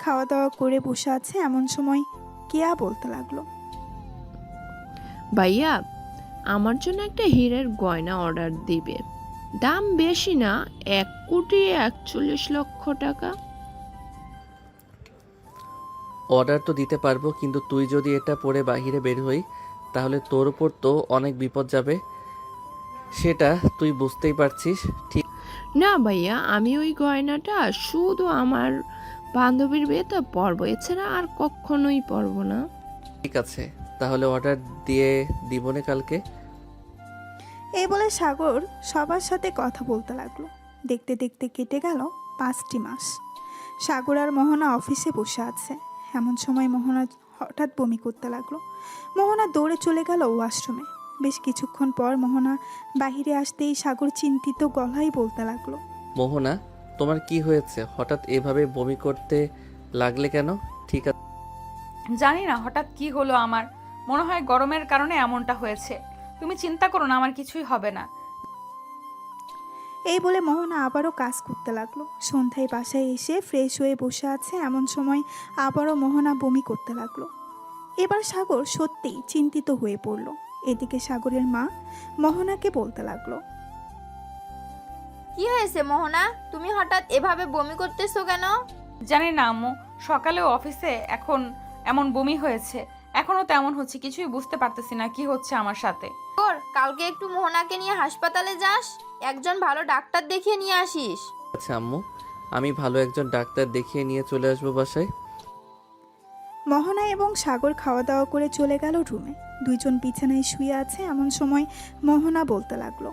Speaker 2: খাওয়া দাওয়া করে বসে আছে এমন সময় কেয়া বলতে লাগলো,
Speaker 4: ভাইয়া আমার জন্য একটা হীরের গয়না অর্ডার দিবে। দাম বেশি না, 1,41,00,000 টাকা।
Speaker 1: অর্ডার তো দিতে পারবো, কিন্তু তুই যদি এটা পরে বাইরে বের হই তাহলে তোর উপর তো অনেক বিপদ যাবে। সেটা তুই বুঝতেই পারছিস। ঠিক
Speaker 4: না ভাইয়া, আমি ওই গয়নাটা শুধু আমার বান্ধবীর বিয়েতে পরবো, এছাড়া আর কখনোই পরবো না।
Speaker 1: ঠিক আছে, তাহলে অর্ডার দিয়ে দিবনে কালকে।
Speaker 2: এই বলে সাগর সবার সাথে কথা বলতে লাগলো। দেখতে দেখতে কেটে গেল 5টি মাস। সাগর আর মোহনা অফিসে বসে আছে। এমন সময় মোহনা হঠাৎ বমি করতে লাগলো। মোহনা দৌড়ে চলে গেল ওয়াশরুমে। বেশ কিছুক্ষণ পর মোহনা বাহিরে আসতেই সাগর চিন্তিত গলায় বলতে লাগলো,
Speaker 1: মোহনা তোমার কি হয়েছে? হঠাৎ এভাবে বমি করতে লাগলে কেন? ঠিক আছে,
Speaker 3: জানি না হঠাৎ কি হলো আমার, মনে হয় গরমের কারণে এমনটা হয়েছে। তুমি চিন্তা করো না, আমার কিছুই হবে না।
Speaker 2: এই বলে মোহনা আবারও কাজ করতে লাগলো। সন্ধ্যায় বাসায় এসে ফ্রেশ হয়ে বসে আছে এমন সময় আবারও মোহনা বমি করতে লাগলো। এবার সাগর সত্যিই চিন্তিত হয়ে পড়ল। এদিকে সাগরের মা মোহনাকে বলতে লাগলো,
Speaker 7: কি হয়েছে মোহনা, তুমি হঠাৎ এভাবে বমি করতেছো কেন?
Speaker 3: জানি না আম্মু, সকালেও অফিসে এখন এমন বমি হয়েছে, এখনো তেমন হচ্ছে, কিছুই বুঝতে পারতেছি না কি হচ্ছে আমার সাথে।
Speaker 7: তোর কালকে একটু মোহনাকে নিয়ে হাসপাতালে যাস, একজন ভালো ডাক্তার দেখিয়ে নিয়ে আসিস।
Speaker 1: আচ্ছা আম্মু, আমি ভালো একজন ডাক্তার দেখিয়ে নিয়ে চলে আসবো বাসায়।
Speaker 2: মোহনা এবং সাগর খাওয়া দাওয়া করে চলে গেল রুমে। দুইজন বিছানায় শুয়ে আছে এমন সময় মোহনা বলতে লাগলো,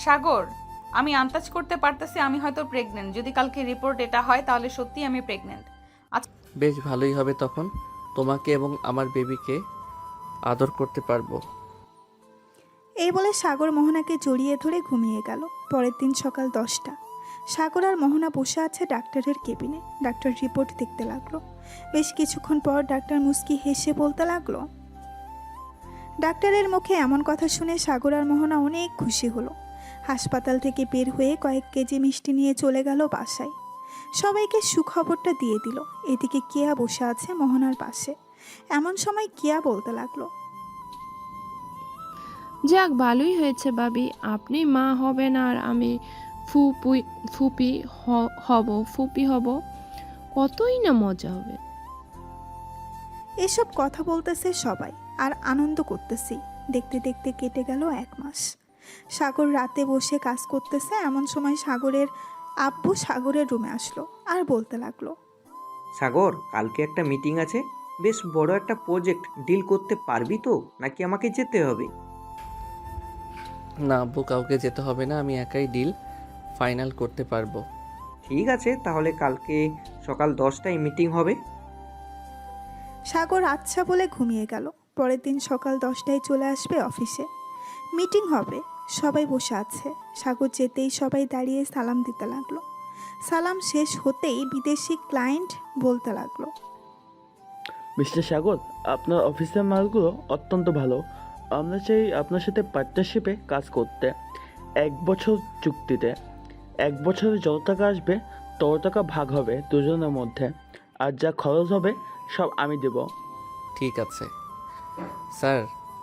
Speaker 3: সাগর, আমি আন্দাজ করতে পারতেছি আমি হয়তো প্রেগনেন্ট। যদি কালকে রিপোর্ট এটা হয় তাহলে সত্যি আমি প্রেগনেন্ট।
Speaker 1: বেশ ভালোই হবে, তখন তোমাকে এবং আমার বেবিকে আদর করতে পারবো।
Speaker 2: এই বলে সাগর মোহনাকে জড়িয়ে ধরে ঘুমিয়ে গেল। পরের দিন সকাল 10টা। সাগর আর মোহনা বসে আছে ডাক্তারের কেবিনে। ডাক্তার রিপোর্ট দেখতে লাগলো। বেশ কিছুক্ষণ পর ডাক্তার মুস্কি হেসে বলতে লাগলো, ডাক্তারের মুখে এমন কথা শুনে সাগর আর মোহনা অনেক খুশি হলো। হাসপাতাল থেকে বের হয়ে কয়েক কেজি মিষ্টি নিয়ে চলে গেল বাসায়। সবাইকে সুখবরটা দিয়ে দিল। এদিকে কেয়া বসে আছে মোহনার পাশে। এমন সময় কেয়া বলতে লাগলো,
Speaker 4: যাক ভালোই হয়েছে ভাবি, আপনি মা হবেন আর আমি ফুপি হব। কতই না মজা হবে।
Speaker 2: এসব কথা বলতেছে সবাই আর আনন্দ করতেছি। দেখতে দেখতে কেটে গেল 1 মাস। সাগর রাতে বসে কাজ করতেছে, এমন সময় সাগরের আব্বু সাগরের রুমে আসলো আর বলতে লাগলো,
Speaker 9: সাগর, কালকে একটা মিটিং আছে, বেশ বড় একটা প্রজেক্ট ডিল করতে পারবি তো, নাকি আমাকে যেতে হবে?
Speaker 1: না আব্বু, কাউকে যেতে হবে না, আমি একাই ডিল ফাইনাল করতে পারবো।
Speaker 9: ঠিক আছে, তাহলে কালকে সকাল 10টায় মিটিং হবে।
Speaker 2: সাগর আচ্ছা বলে ঘুমিয়ে গেল। পরের দিন সকাল 10টায় চলে আসবে অফিসে। মিটিং হবে, সবাই বসে আছে। সাগর যেতেই সবাই দাঁড়িয়ে সালাম দিতে লাগলো। সালাম শেষ হতেই বিদেশি ক্লায়েন্ট বলতে লাগলো,
Speaker 13: মিস্টার সাগর, আপনার অফিসের মালগুলো অত্যন্ত ভালো। আমরা চাই আপনার সাথে পার্টনারশিপে কাজ করতে। 1 বছর চুক্তিতে 1 বছরে যত টাকা আসবে তত টাকা ভাগ হবে দুজনের মধ্যে, আর যা খরচ হবে সব আমি দেব।
Speaker 1: ঠিক আছে স্যার,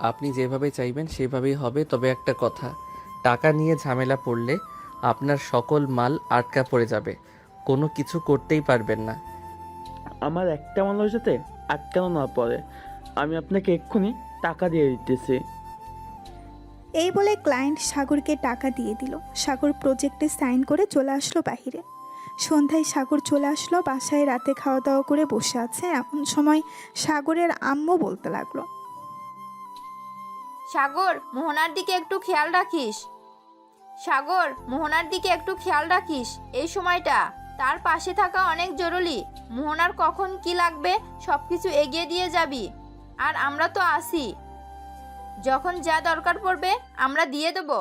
Speaker 1: আপনি যেভাবে চাইবেন সেভাবেই হবে। তবে একটা কথা, টাকা নিয়ে ঝামেলা পড়লে আপনার সকল মাল আটকা পড়ে যাবে, কোনো কিছু করতেই পারবেন না।
Speaker 13: আমার একটা মানুষ যাতে আটকানো না পড়ে, আমি আপনাকে এক্ষুনি টাকা দিয়ে দিতেছি।
Speaker 2: এই বলে ক্লায়েন্ট সাগরকে টাকা দিয়ে দিল। সাগর প্রজেক্টে সাইন করে চলে আসলো বাহিরে। সন্ধ্যায় সাগর চলে আসলো বাসায়। রাতে খাওয়া দাওয়া করে বসে আছে, এমন সময় সাগরের আম্মু বলতে লাগলো,
Speaker 7: সাগর, মোহনার দিকে একটু খেয়াল রাখিস। সাগর, মোহনার দিকে একটু খেয়াল রাখিস। এই সময়টা তার পাশে থাকা অনেক জরুরি। মোহনার কখন কি লাগবে সব কিছু এগিয়ে দিয়ে যাবি, আর আমরা তো আছি। যখন যা দরকার পড়বে আমরা দিয়ে দেবো।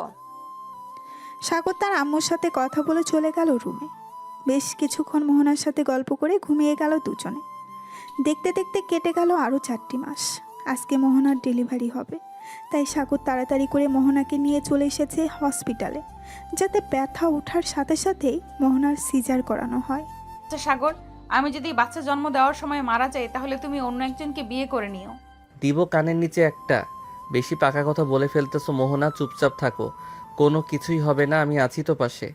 Speaker 2: সাগর তার আম্মুর সাথে কথা বলে চলে গেল রুমে। বেশ কিছুক্ষণ মোহনার সাথে গল্প করে ঘুমিয়ে গেল দুজনে। দেখতে দেখতে কেটে গেল আরও 4টি মাস। আজকে মোহনার ডেলিভারি হবে, তাই সাগর তাড়াতাড়ি করে মোহনাকে নিয়ে চলে এসেছে হসপিটালে, যাতে ব্যথা ওঠার সাথে সাথেই মোহনার সিজার করানো হয়।
Speaker 3: আচ্ছা সাগর, আমি যদি বাচ্চা জন্ম দেওয়ার সময় মারা যাই তাহলে তুমি অন্য একজনকে বিয়ে করে নিও।
Speaker 1: দিব কানের নিচে একটা। বেশি পাকা কথা বলে ফেলতেছো মোহনা, চুপচাপ থাকো, কোনো কিছুই হবে না, আমি আছি তো পাশে।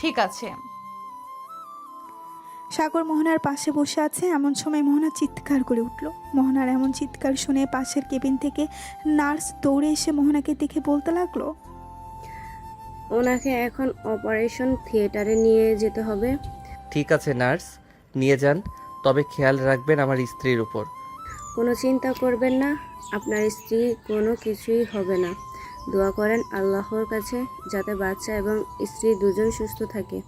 Speaker 3: ঠিক আছে।
Speaker 2: সাগর মোহনার পাশে বসে আছে, এমন সময় মোহনা চিৎকার করে উঠল। মোহনার এমন চিৎকার শুনে পাশের কেবিন থেকে নার্স দৌড়ে এসে মোহনাকে দেখে বলতে লাগলো,
Speaker 12: ওনাকে এখন অপারেশন থিয়েটারে নিয়ে যেতে হবে।
Speaker 1: ঠিক আছে নার্স, নিয়ে যান, তবে খেয়াল রাখবেন আমার স্ত্রীর উপর।
Speaker 12: কোনো চিন্তা করবেন না, আপনার স্ত্রী কোনো কিছুই হবে না। দোয়া করেন আল্লাহর কাছে যাতে বাচ্চা এবং স্ত্রী দুজন সুস্থ থাকে।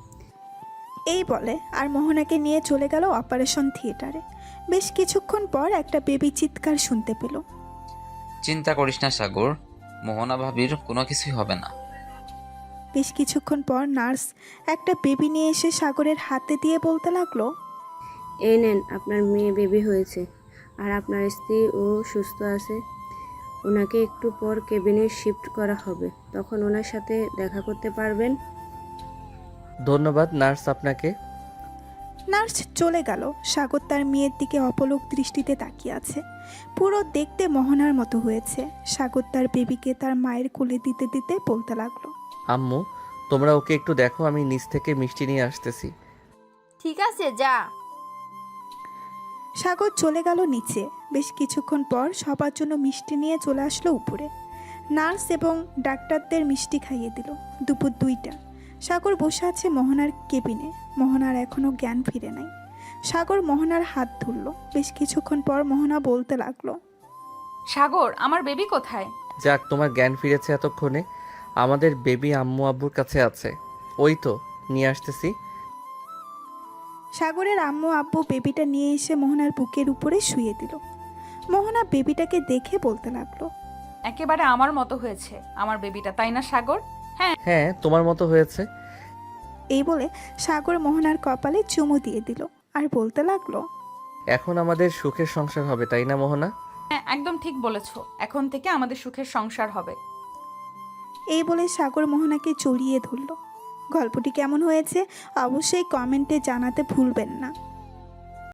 Speaker 2: এই বলে আর মোহনাকে নিয়ে চলে গেল অপারেশন থিয়েটারে। বেশ কিছুক্ষণ পর একটা বেবি চিৎকার শুনতে পেল।
Speaker 6: চিন্তা করিস না সাগর, মোহনা ভাবির কোনো কিছুই হবে না।
Speaker 2: বেশ কিছুক্ষণ পর নার্স একটা বেবি নিয়ে এসে সাগরের হাতে দিয়ে বলতে লাগলো,
Speaker 12: এই নেন, আপনার মেয়ে বেবি হয়েছে আর আপনার স্ত্রী ও সুস্থ আছে। ওনাকে একটু পর কেবিনে শিফট করা হবে, তখন ওনার সাথে দেখা করতে পারবেন।
Speaker 1: ধন্যবাদ নার্স আপনাকে।
Speaker 2: নার্স চলে গেল। সাগর তার মেয়ের দিকে অপলক দৃষ্টিতে তাকিয়ে আছে। পুরো দেখতে মোহনার মতো হয়েছে। সাগর তার বেবিকে তার মায়ের কোলে দিতে দিতে বলতে লাগলো,
Speaker 1: আম্মু, তোমরা ওকে একটু দেখো, আমি নিচ থেকে মিষ্টি নিয়ে আসতেছি।
Speaker 7: ঠিক আছে, যা।
Speaker 2: সাগর চলে গেল নিচে। বেশ কিছুক্ষণ পর সবার জন্য মিষ্টি নিয়ে চলে আসলো উপরে। নার্স এবং ডাক্তারদের মিষ্টি খাইয়ে দিল। দুপুর 2টা। সাগর বসে আছে মোহনার কেবিনে। মোহনার এখনও জ্ঞান ফিরে নাই। সাগর মোহনার হাত ধরল। বেশ কিছুক্ষণ পর মোহনা বলতে লাগলো,
Speaker 3: সাগর, আমার বেবি কোথায়?
Speaker 1: যাক, তোমার জ্ঞান ফিরেছে এতক্ষণে। আমাদের বেবি আম্মু আব্বুর কাছে আছে, ওই তো নিয়ে আসতেছি।
Speaker 2: সাগরের আম্মু আব্বু বেবিটা নিয়ে এসে মোহনার বুকের উপরে শুয়ে দিল। মোহনা বেবিটাকে দেখে বলতে লাগলো,
Speaker 3: একেবারে আমার মতো হয়েছে আমার বেবিটা, তাই না সাগর?
Speaker 1: হ্যাঁ, তোমার মতো হয়েছে।
Speaker 2: এই বলে সাগর মোহনার কপালে চুমু দিয়ে দিল আর বলতে লাগলো,
Speaker 1: এখন আমাদের সুখের সংসার হবে, তাই না মোহনা?
Speaker 3: হ্যাঁ, একদম ঠিক বলেছো, এখন থেকে আমাদের সুখের সংসার হবে।
Speaker 2: এই বলে সাগর মোহনাকে জড়িয়ে ধরল। গল্পটি কেমন হয়েছে অবশ্যই কমেন্টে জানাতে ভুলবেন না।